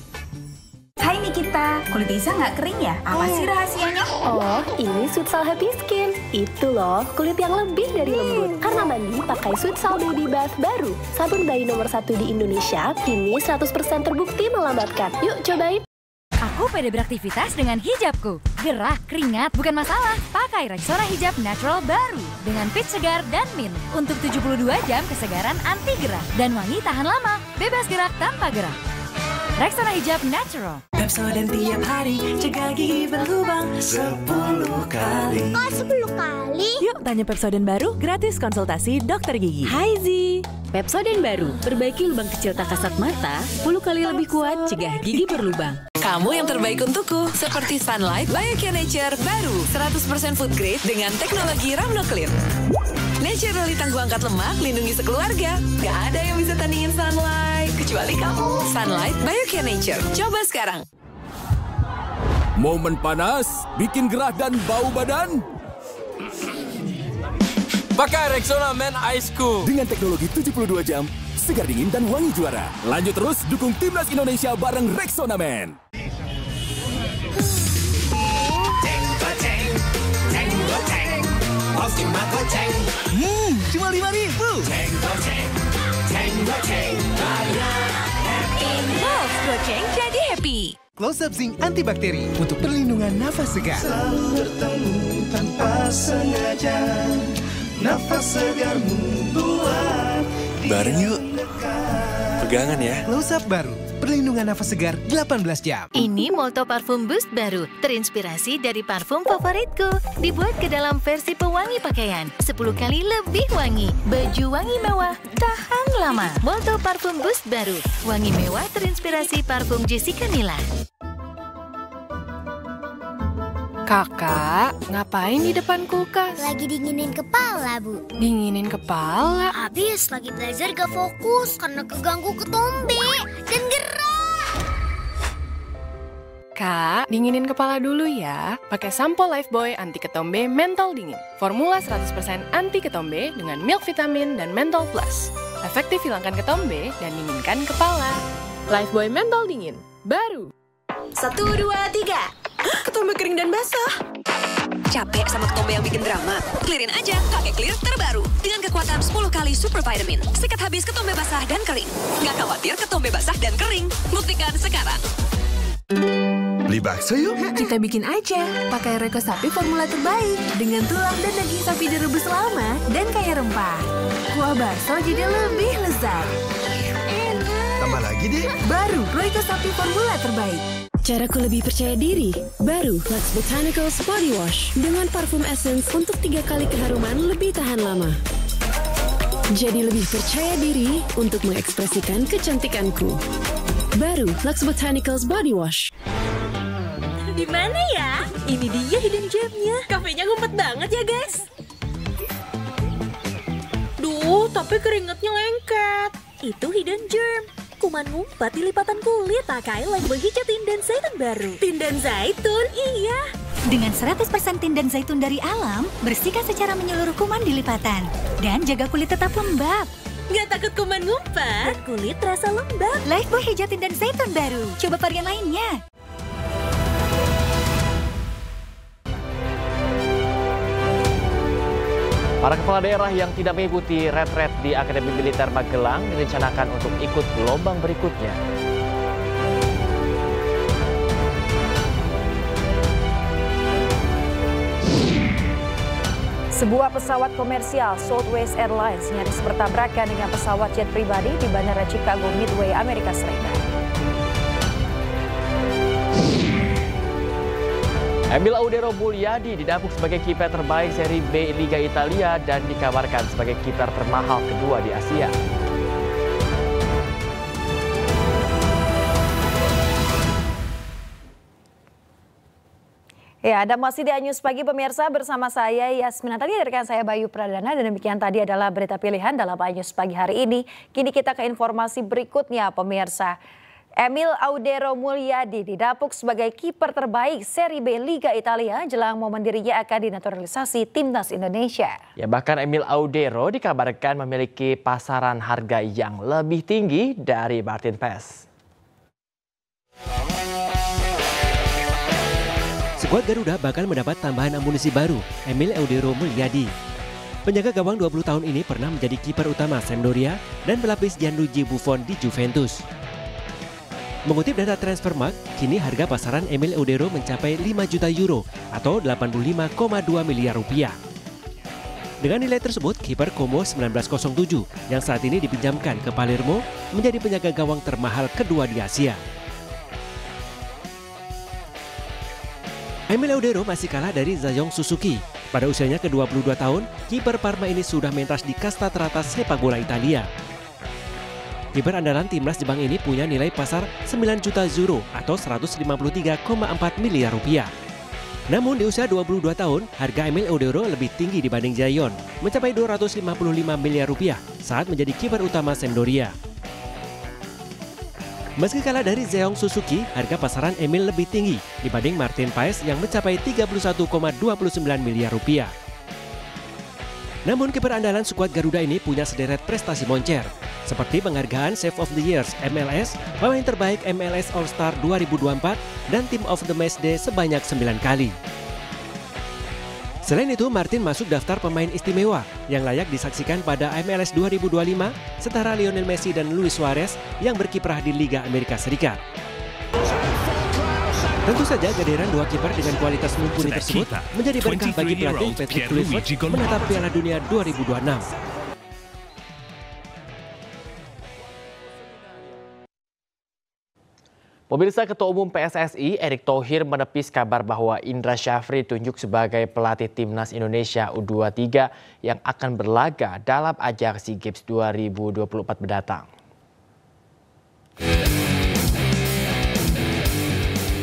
Hai Nikita, kulit Isa nggak kering ya? Apa sih rahasianya? Oh, ini Sudsal Happy Skin. Itu loh, kulit yang lebih dari lembut. Karena mandi pakai Sudsal Baby Bath baru. Sabun bayi nomor 1 di Indonesia, kini 100% terbukti melambatkan. Yuk cobain. Aku pede beraktivitas dengan hijabku. Gerah, keringat, bukan masalah. Pakai Rexona Hijab Natural baru. Dengan peach segar dan mint. Untuk 72 jam kesegaran anti gerah. Dan wangi tahan lama. Bebas gerak tanpa gerah. Rexona Hijab Natural. Pepsodent tiap hari, cegah gigi berlubang 10 kali. Kok 10 kali? Yuk tanya Pepsodent baru, gratis konsultasi dokter gigi. Hai Zi. Pepsodent baru, perbaiki lubang kecil tak kasat mata 10 kali lebih kuat cegah gigi berlubang. Kamu yang terbaik untukku, seperti Sunlight Biocare Nature baru, 100% food grade dengan teknologi RamnoClean. Naturally tangguh angkat lemak, lindungi sekeluarga. Gak ada yang bisa tandingin Sunlight, kecuali kamu. Sunlight Biocare Nature, coba sekarang. Momen panas, bikin gerah dan bau badan? Pakai Rexona Man Ice Cool. Dengan teknologi 72 jam, segar dingin dan wangi juara. Lanjut terus dukung Timnas Indonesia bareng Rexona Man. Cuma 5.000. Pulse Goceng jadi happy. Close Up Zinc Antibakteri untuk perlindungan nafas segar. Selalu bertemu tanpa sengaja. Nafas segarmu buat Bareng yuk. Pegangan ya. Close Up baru, perlindungan nafas segar 18 jam. Ini Molto Parfum Boost baru, terinspirasi dari parfum favoritku. Dibuat ke dalam versi pewangi pakaian, 10 kali lebih wangi. Baju wangi mewah, tahan lama. Molto Parfum Boost baru, wangi mewah terinspirasi parfum Jessica Mila. Kakak, ngapain di depan kulkas? Lagi dinginin kepala, Bu. Dinginin kepala? Habis lagi belajar gak fokus karena keganggu ketombe dan gerah. Kak, dinginin kepala dulu ya. Pakai sampo Lifebuoy anti ketombe mentol dingin. Formula 100% anti ketombe dengan milk vitamin dan mentol plus. Efektif hilangkan ketombe dan dinginkan kepala. Lifebuoy mentol dingin, baru. 1, 2, 3. Ketombe kering dan basah. Capek sama ketombe yang bikin drama? Clearin aja pakai Clear terbaru. Dengan kekuatan 10 kali super vitamin. Sikat habis ketombe basah dan kering. Nggak khawatir ketombe basah dan kering. Buktikan sekarang. Beli bakso yuk. Kita bikin aja. Pakai Reko Sapi formula terbaik. Dengan tulang dan daging sapi direbus lama dan kaya rempah. Kuah bakso jadi lebih lezat. Tambah lagi deh. Baru Reko Sapi formula terbaik. Caraku lebih percaya diri. Baru Lux Botanicals Body Wash dengan parfum essence untuk 3 kali keharuman lebih tahan lama. Jadi lebih percaya diri untuk mengekspresikan kecantikanku. Baru Lux Botanicals Body Wash. Di mana ya? Ini dia hidden gemnya. Kafenya ngumpet banget ya, guys. Duh, tapi keringetnya lengket. Itu hidden gem. Kuman ngumpet di lipatan kulit. Pakai Lifebuoy hijau tindan zaitun baru. Tindan zaitun, iya. Dengan 100% tindan zaitun dari alam, bersihkan secara menyeluruh kuman di lipatan. Dan jaga kulit tetap lembab. Nggak takut kuman ngumpet? Kulit terasa lembab. Lifebuoy hijau tindan zaitun baru. Coba varian lainnya. Para kepala daerah yang tidak mengikuti retret di Akademi Militer Magelang direncanakan untuk ikut gelombang berikutnya. Sebuah pesawat komersial Southwest Airlines nyaris bertabrakan dengan pesawat jet pribadi di Bandara Chicago Midway, Amerika Serikat. Emil Audero Mulyadi didapuk sebagai kiper terbaik Seri B Liga Italia dan dikabarkan sebagai kiper termahal kedua di Asia. Ya, Anda masih di News Pagi pemirsa bersama saya Yasmin Natali dan rekan saya Bayu Pradana, dan demikian tadi adalah berita pilihan dalam News Pagi hari ini. Kini kita ke informasi berikutnya pemirsa. Emil Audero Mulyadi didapuk sebagai kiper terbaik Seri B Liga Italia jelang momen dirinya akan dinaturalisasi Timnas Indonesia. Ya, bahkan Emil Audero dikabarkan memiliki pasaran harga yang lebih tinggi dari Martin Paes. Skuad Garuda bakal mendapat tambahan amunisi baru, Emil Audero Mulyadi. Penjaga gawang 20 tahun ini pernah menjadi kiper utama Sampdoria dan pelapis Gianluigi Buffon di Juventus. Mengutip data Transfermarkt, kini harga pasaran Emil Audero mencapai 5 juta euro atau 85,2 miliar rupiah. Dengan nilai tersebut, kiper Como 1907 yang saat ini dipinjamkan ke Palermo menjadi penjaga gawang termahal kedua di Asia. Emil Audero masih kalah dari Zayong Suzuki. Pada usianya ke-22 tahun, kiper Parma ini sudah mentas di kasta teratas sepak bola Italia. Kiper andalan timnas Jepang ini punya nilai pasar 9 juta euro atau 153,4 miliar rupiah. Namun di usia 22 tahun, harga Emil Eudoro lebih tinggi dibanding Jaeyon, mencapai 255 miliar rupiah saat menjadi kiper utama Sampdoria. Meski kalah dari Zeong Suzuki, harga pasaran Emil lebih tinggi dibanding Martin Paes yang mencapai 31,29 miliar rupiah. Namun kiper andalan skuad Garuda ini punya sederet prestasi moncer, seperti penghargaan Save of the Years MLS, pemain terbaik MLS All-Star 2024, dan Team of the Match Day sebanyak 9 kali. Selain itu, Martin masuk daftar pemain istimewa yang layak disaksikan pada MLS 2025 setara Lionel Messi dan Luis Suarez yang berkiprah di Liga Amerika Serikat. Tentu saja kehadiran dua kiper dengan kualitas mumpuni tersebut menjadi berkah bagi pelatih Patrick Kluivert menatap Piala Dunia 2026. Pemirsa, Ketua Umum PSSI Erick Thohir menepis kabar bahwa Indra Syafri ditunjuk sebagai pelatih Timnas Indonesia U23 yang akan berlaga dalam ajang SEA Games 2024 mendatang.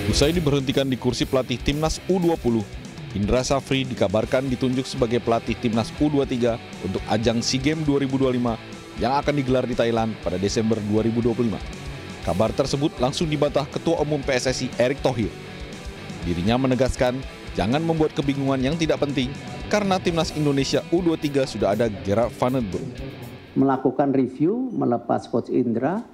Usai diberhentikan di kursi pelatih Timnas U20, Indra Syafri dikabarkan ditunjuk sebagai pelatih Timnas U23 untuk ajang SEA Games 2025 yang akan digelar di Thailand pada Desember 2025. Kabar tersebut langsung dibantah Ketua Umum PSSI Erick Thohir. Dirinya menegaskan jangan membuat kebingungan yang tidak penting karena Timnas Indonesia U23 sudah ada Gerard Van den Broek. Melakukan review, melepas Coach Indra,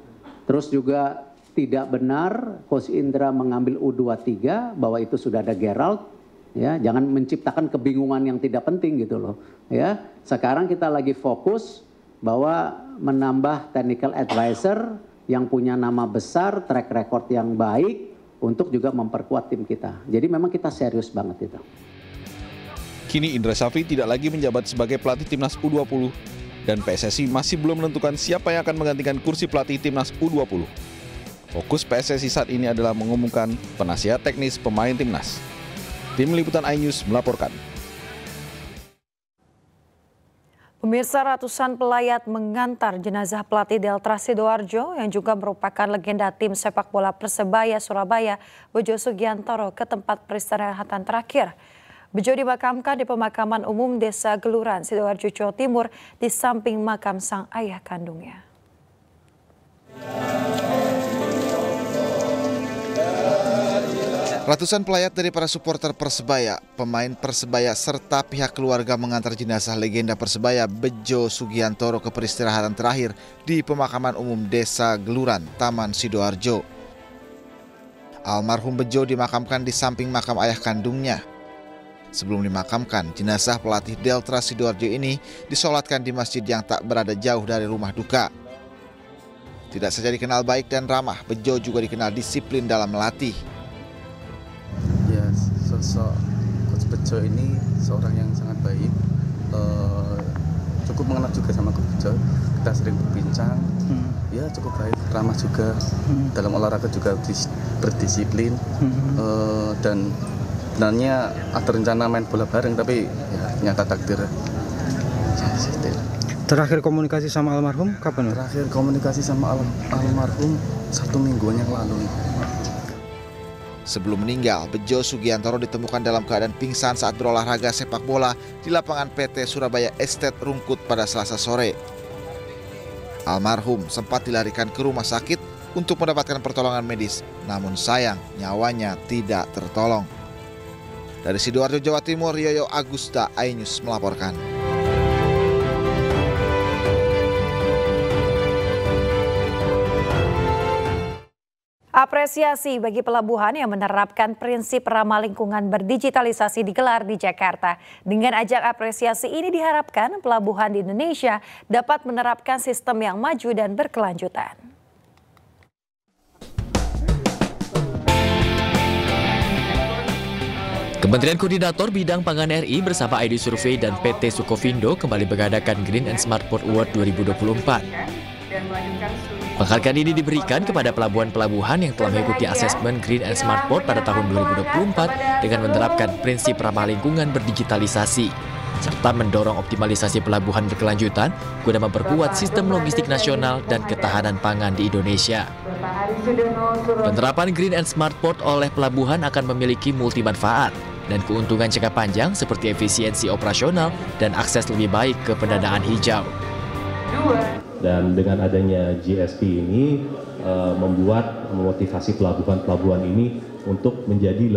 terus juga tidak benar Coach Indra mengambil U23 bahwa itu sudah ada Gerald. Ya, jangan menciptakan kebingungan yang tidak penting gitu loh. Ya, sekarang kita lagi fokus bahwa menambah technical advisor yang punya nama besar, track record yang baik untuk juga memperkuat tim kita. Jadi memang kita serius banget itu. Kini Indra Syafri tidak lagi menjabat sebagai pelatih Timnas U20 dan PSSI masih belum menentukan siapa yang akan menggantikan kursi pelatih Timnas U20. Fokus PSSI saat ini adalah mengumumkan penasihat teknis pemain Timnas. Tim Liputan iNews melaporkan. Pemirsa, ratusan pelayat mengantar jenazah pelatih Delta Sidoarjo yang juga merupakan legenda tim sepak bola Persebaya Surabaya, Bejo Sugiantoro, ke tempat peristirahatan terakhir. Bejo dimakamkan di pemakaman umum Desa Geluran, Sidoarjo, Jawa Timur, di samping makam sang ayah kandungnya. Ratusan pelayat dari para supporter Persebaya, pemain Persebaya, serta pihak keluarga mengantar jenazah legenda Persebaya Bejo Sugiantoro ke peristirahatan terakhir di pemakaman umum Desa Geluran, Taman Sidoarjo. Almarhum Bejo dimakamkan di samping makam ayah kandungnya. Sebelum dimakamkan, jenazah pelatih Delta Sidoarjo ini disolatkan di masjid yang tak berada jauh dari rumah duka. Tidak saja dikenal baik dan ramah, Bejo juga dikenal disiplin dalam melatih. Sosok Coach Bejo ini seorang yang sangat baik, cukup mengenal juga sama Coach Bejo, kita sering berbincang, ya cukup baik, ramah juga, dalam olahraga juga berdisiplin, dan sebenarnya ada rencana main bola bareng tapi ya ternyata takdir. Terakhir komunikasi sama almarhum kapan? Terakhir komunikasi sama almarhum 1 mingguan yang lalu. Sebelum meninggal, Bejo Sugiantoro ditemukan dalam keadaan pingsan saat berolahraga sepak bola di lapangan PT Surabaya Estate Rungkut pada Selasa sore. Almarhum sempat dilarikan ke rumah sakit untuk mendapatkan pertolongan medis, namun sayang nyawanya tidak tertolong. Dari Sidoarjo, Jawa Timur, Yoyo Agusta, iNews melaporkan. Apresiasi bagi pelabuhan yang menerapkan prinsip ramah lingkungan berdigitalisasi digelar di Jakarta. Dengan ajang apresiasi ini diharapkan pelabuhan di Indonesia dapat menerapkan sistem yang maju dan berkelanjutan. Kementerian Koordinator Bidang Pangan RI bersama ID Survey dan PT Sukovindo kembali mengadakan Green and Smart Port Award 2024. Penghargaan ini diberikan kepada pelabuhan-pelabuhan yang telah mengikuti asesmen Green and Smart Port pada tahun 2024 dengan menerapkan prinsip ramah lingkungan berdigitalisasi. serta mendorong optimalisasi pelabuhan berkelanjutan guna memperkuat sistem logistik nasional dan ketahanan pangan di Indonesia. Penerapan Green and Smart Port oleh pelabuhan akan memiliki multi manfaat dan keuntungan jangka panjang seperti efisiensi operasional dan akses lebih baik ke pendanaan hijau. Dan dengan adanya GSP ini membuat memotivasi pelabuhan-pelabuhan ini untuk menjadi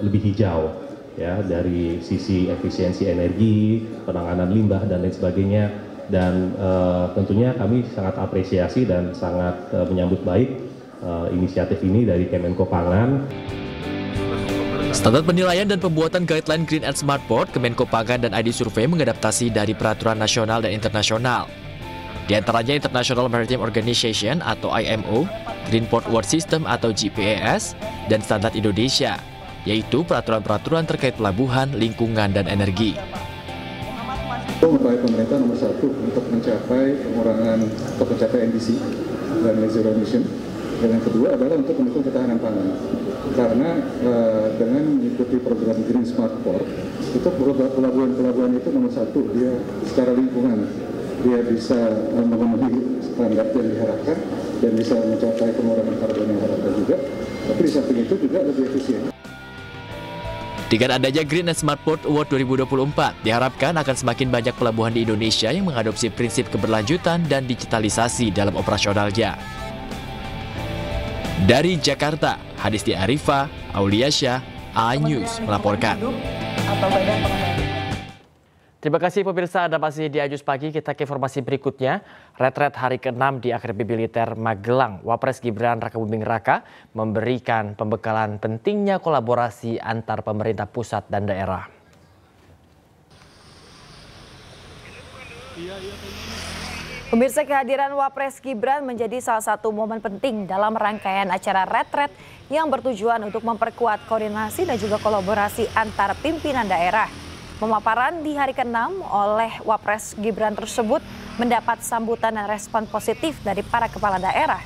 lebih hijau, ya, dari sisi efisiensi energi, penanganan limbah dan lain sebagainya. Dan tentunya kami sangat apresiasi dan sangat menyambut baik inisiatif ini dari Kemenko Pangan. Standar penilaian dan pembuatan guideline Green and Smart Port, Kemenko Pangan dan ID Survey mengadaptasi dari peraturan nasional dan internasional. Di antaranya International Maritime Organization atau IMO, Green Port World System atau GPAS, dan standar Indonesia, yaitu peraturan-peraturan terkait pelabuhan, lingkungan, dan energi. Upaya pemerintah nomor 1 untuk mencapai pengurangan atau mencapai NDC dan net zero emission. Dan yang kedua adalah untuk mendukung ketahanan pangan. Karena dengan mengikuti program Green Smart Port, itu pelabuhan-pelabuhan itu nomor 1, dia secara lingkungan dia bisa memenuhi standar yang diharapkan dan bisa mencapai pengurangan karbon yang diharapkan juga. Tapi di samping itu juga lebih efisien. Dengan adanya Green and Smart Port Award 2024, diharapkan akan semakin banyak pelabuhan di Indonesia yang mengadopsi prinsip keberlanjutan dan digitalisasi dalam operasionalnya. Dari Jakarta, Hadisti Arifa, Auliasyah, iNews melaporkan. Terima kasih pemirsa, Anda masih di iNews Pagi. Kita ke informasi berikutnya. Retret hari ke-6 di Akademi Militer Magelang, Wapres Gibran Rakabuming Raka memberikan pembekalan pentingnya kolaborasi antar pemerintah pusat dan daerah. Pemirsa, kehadiran Wapres Gibran menjadi salah satu momen penting dalam rangkaian acara retret yang bertujuan untuk memperkuat koordinasi dan juga kolaborasi antar pimpinan daerah. Pemaparan di hari ke-6 oleh Wapres Gibran tersebut mendapat sambutan dan respon positif dari para kepala daerah.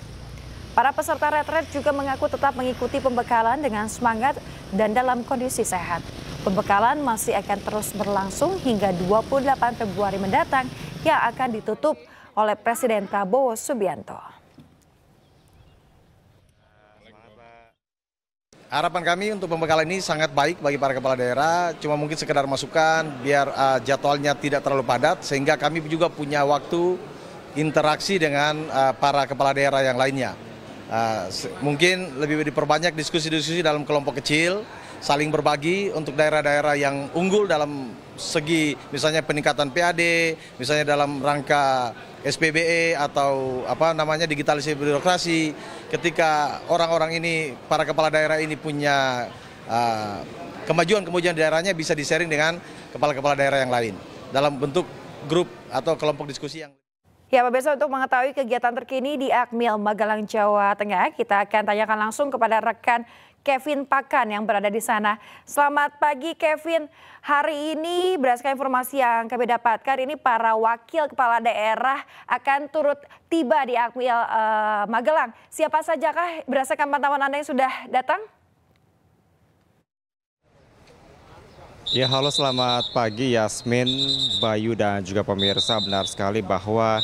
Para peserta retret juga mengaku tetap mengikuti pembekalan dengan semangat dan dalam kondisi sehat. Pembekalan masih akan terus berlangsung hingga 28 Februari mendatang yang akan ditutup oleh Presiden Prabowo Subianto. Harapan kami untuk pembekalan ini sangat baik bagi para kepala daerah, cuma mungkin sekedar masukan biar jadwalnya tidak terlalu padat, sehingga kami juga punya waktu interaksi dengan para kepala daerah yang lainnya. Mungkin lebih diperbanyak diskusi-diskusi dalam kelompok kecil, saling berbagi untuk daerah-daerah yang unggul dalam segi misalnya peningkatan PAD, misalnya dalam rangka SPBE atau digitalisasi birokrasi. Ketika orang-orang ini, para kepala daerah ini punya kemajuan-kemajuan daerahnya bisa di-sharing dengan kepala-kepala daerah yang lain dalam bentuk grup atau kelompok diskusi yang. Ya, pemirsa, untuk mengetahui kegiatan terkini di Akmil Magelang, Jawa Tengah, kita akan tanyakan langsung kepada rekan Kevin Pakan yang berada di sana. Selamat pagi Kevin, hari ini berdasarkan informasi yang kami dapatkan, ini para wakil kepala daerah akan turut tiba di Akmil Magelang. Siapa sajakah berdasarkan pantauan Anda yang sudah datang? Ya, halo, selamat pagi Yasmin, Bayu dan juga pemirsa. Benar sekali bahwa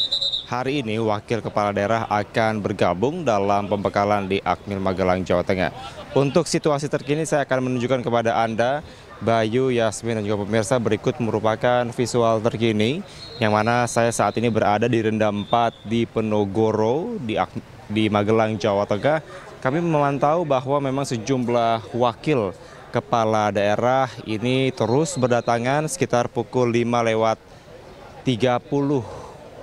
hari ini wakil kepala daerah akan bergabung dalam pembekalan di Akmil Magelang, Jawa Tengah. Untuk situasi terkini saya akan menunjukkan kepada Anda, Bayu, Yasmin dan juga pemirsa, berikut merupakan visual terkini yang mana saya saat ini berada di Rendam 4 di Penogoro di Magelang, Jawa Tengah. Kami memantau bahwa memang sejumlah wakil kepala daerah ini terus berdatangan sekitar pukul 5:30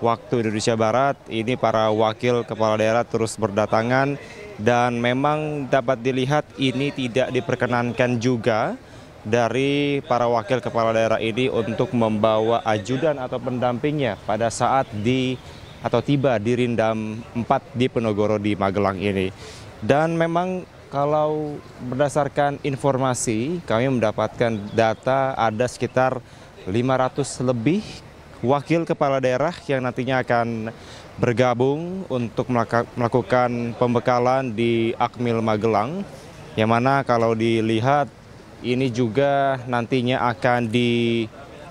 waktu Indonesia Barat. Ini para wakil kepala daerah terus berdatangan dan memang dapat dilihat ini tidak diperkenankan juga dari para wakil kepala daerah ini untuk membawa ajudan atau pendampingnya pada saat tiba di Rindam 4 di Penogoro di Magelang ini. Dan memang kalau berdasarkan informasi, kami mendapatkan data ada sekitar 500 lebih wakil kepala daerah yang nantinya akan bergabung untuk melakukan pembekalan di Akmil Magelang. Yang mana kalau dilihat ini juga nantinya akan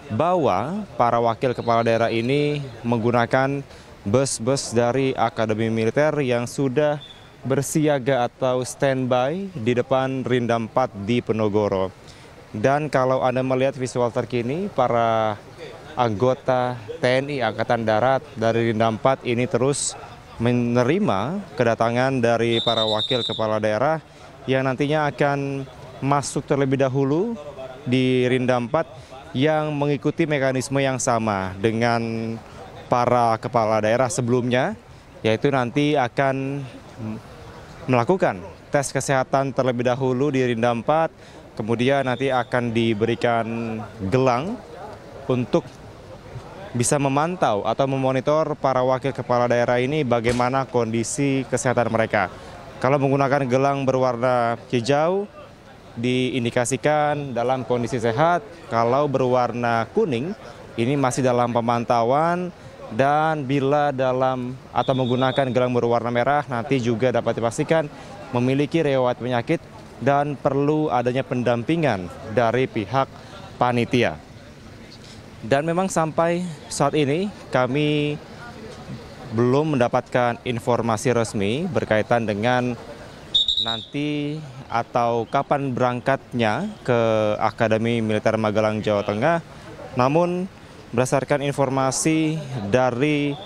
bahwa para wakil kepala daerah ini menggunakan bus-bus dari Akademi Militer yang sudah bersiaga atau standby di depan Rindam 4 di Penogoro. Dan kalau Anda melihat visual terkini, para anggota TNI Angkatan Darat dari Rindam 4 ini terus menerima kedatangan dari para wakil kepala daerah yang nantinya akan masuk terlebih dahulu di Rindam 4 yang mengikuti mekanisme yang sama dengan para kepala daerah sebelumnya, yaitu nanti akan melakukan tes kesehatan terlebih dahulu di Rindam 4, kemudian nanti akan diberikan gelang untuk bisa memantau atau memonitor para wakil kepala daerah ini bagaimana kondisi kesehatan mereka. Kalau menggunakan gelang berwarna hijau, diindikasikan dalam kondisi sehat. Kalau berwarna kuning, ini masih dalam pemantauan. Dan bila dalam atau menggunakan gelang berwarna merah, nanti juga dapat dipastikan memiliki riwayat penyakit dan perlu adanya pendampingan dari pihak panitia. Dan memang sampai saat ini kami belum mendapatkan informasi resmi berkaitan dengan nanti atau kapan berangkatnya ke Akademi Militer Magelang, Jawa Tengah. Namun berdasarkan informasi dari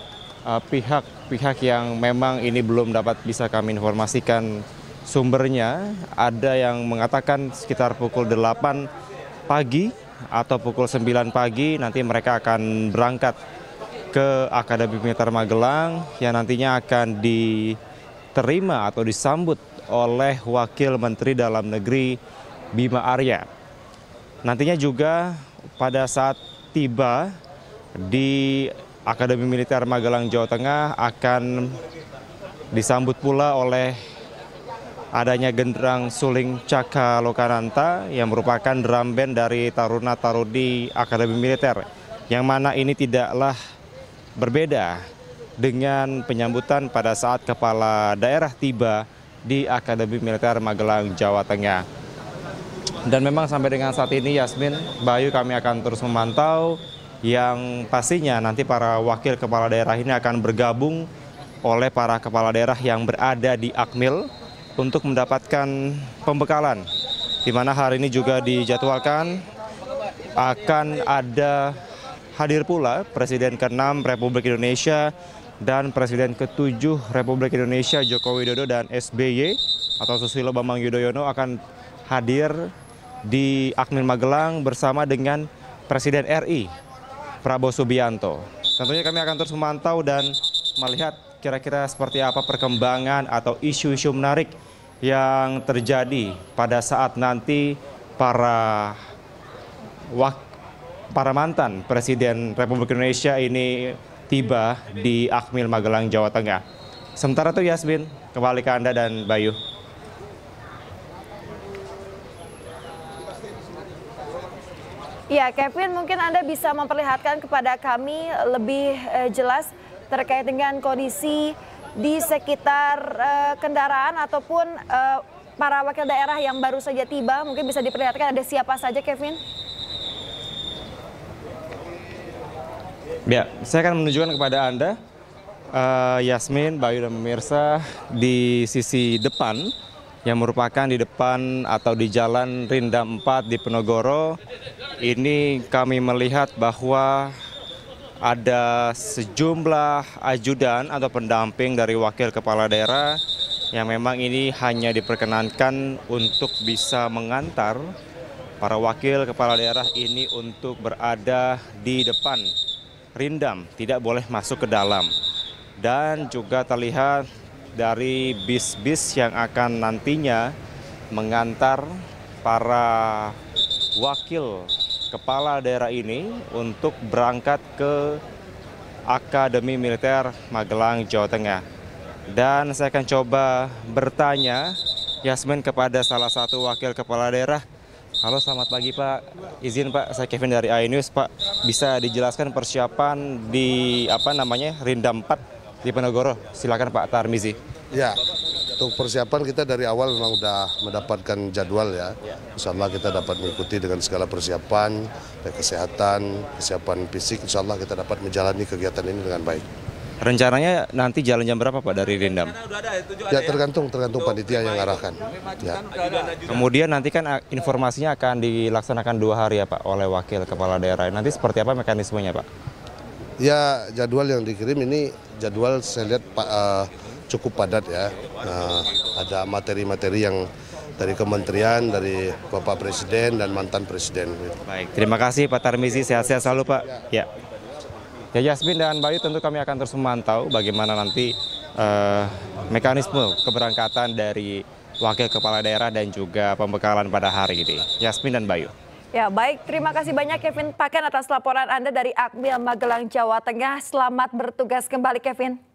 pihak-pihak yang memang ini belum dapat bisa kami informasikan sumbernya, ada yang mengatakan sekitar pukul 8 pagi atau pukul 9 pagi nanti mereka akan berangkat ke Akademi Militer Magelang yang nantinya akan diterima atau disambut oleh Wakil Menteri Dalam Negeri Bima Arya. Nantinya juga pada saat tiba di Akademi Militer Magelang, Jawa Tengah akan disambut pula oleh adanya genderang suling Caka Lokananta yang merupakan drum band dari Taruna Tarudi Akademi Militer, yang mana ini tidaklah berbeda dengan penyambutan pada saat kepala daerah tiba di Akademi Militer Magelang, Jawa Tengah. Dan memang sampai dengan saat ini, Yasmin, Bayu, kami akan terus memantau yang pastinya nanti para wakil kepala daerah ini akan bergabung oleh para kepala daerah yang berada di Akmil untuk mendapatkan pembekalan, di mana hari ini juga dijadwalkan akan ada hadir pula Presiden ke-6 Republik Indonesia dan Presiden ke-7 Republik Indonesia Joko Widodo dan SBY atau Susilo Bambang Yudhoyono akan hadir di Akmil Magelang bersama dengan Presiden RI Prabowo Subianto. Tentunya kami akan terus memantau dan melihat kira-kira seperti apa perkembangan atau isu-isu menarik yang terjadi pada saat nanti para mantan Presiden Republik Indonesia ini tiba di Akmil Magelang, Jawa Tengah. Sementara itu, Yasmin, kembali ke Anda dan Bayu. Ya, Kevin, mungkin Anda bisa memperlihatkan kepada kami lebih jelas terkait dengan kondisi di sekitar kendaraan ataupun para wakil daerah yang baru saja tiba. Mungkin bisa diperlihatkan ada siapa saja, Kevin? Ya, saya akan menunjukkan kepada Anda, Yasmin, Bayu, dan pemirsa, di sisi depan yang merupakan di depan atau di Jalan Rindam 4 di Penogoro. Ini kami melihat bahwa ada sejumlah ajudan atau pendamping dari wakil kepala daerah yang memang ini hanya diperkenankan untuk bisa mengantar para wakil kepala daerah ini untuk berada di depan Rindam, tidak boleh masuk ke dalam. Dan juga terlihat dari bis-bis yang akan nantinya mengantar para wakil kepala daerah ini untuk berangkat ke Akademi Militer Magelang, Jawa Tengah. Dan saya akan coba bertanya, Yasmin, kepada salah satu wakil kepala daerah. Halo, selamat pagi Pak. Izin Pak, saya Kevin dari iNews. Pak, bisa dijelaskan persiapan di Rindam 4 di Penogoro? Silakan Pak Tarmizi. Ya, Untuk persiapan kita dari awal memang sudah mendapatkan jadwal ya. Insya Allah kita dapat mengikuti dengan segala persiapan, kesehatan, kesiapan fisik. Insya Allah kita dapat menjalani kegiatan ini dengan baik. Rencananya nanti jalan jam berapa Pak dari Rindam? Ya tergantung panitia yang arahkan. Ya. Kemudian nanti kan informasinya akan dilaksanakan 2 hari ya Pak oleh wakil kepala daerah. Nanti seperti apa mekanismenya Pak? Ya jadwal yang dikirim ini jadwal saya lihat cukup padat ya. Ada materi-materi yang dari kementerian, dari Bapak Presiden dan mantan Presiden. Baik, terima kasih Pak Tarmizi, sehat-sehat selalu Pak. Ya. Ya Yasmin dan Bayu tentu kami akan terus memantau bagaimana nanti mekanisme keberangkatan dari wakil kepala daerah dan juga pembekalan pada hari ini. Yasmin dan Bayu. Ya baik, terima kasih banyak Kevin Paken atas laporan Anda dari Akmil Magelang, Jawa Tengah. Selamat bertugas kembali Kevin.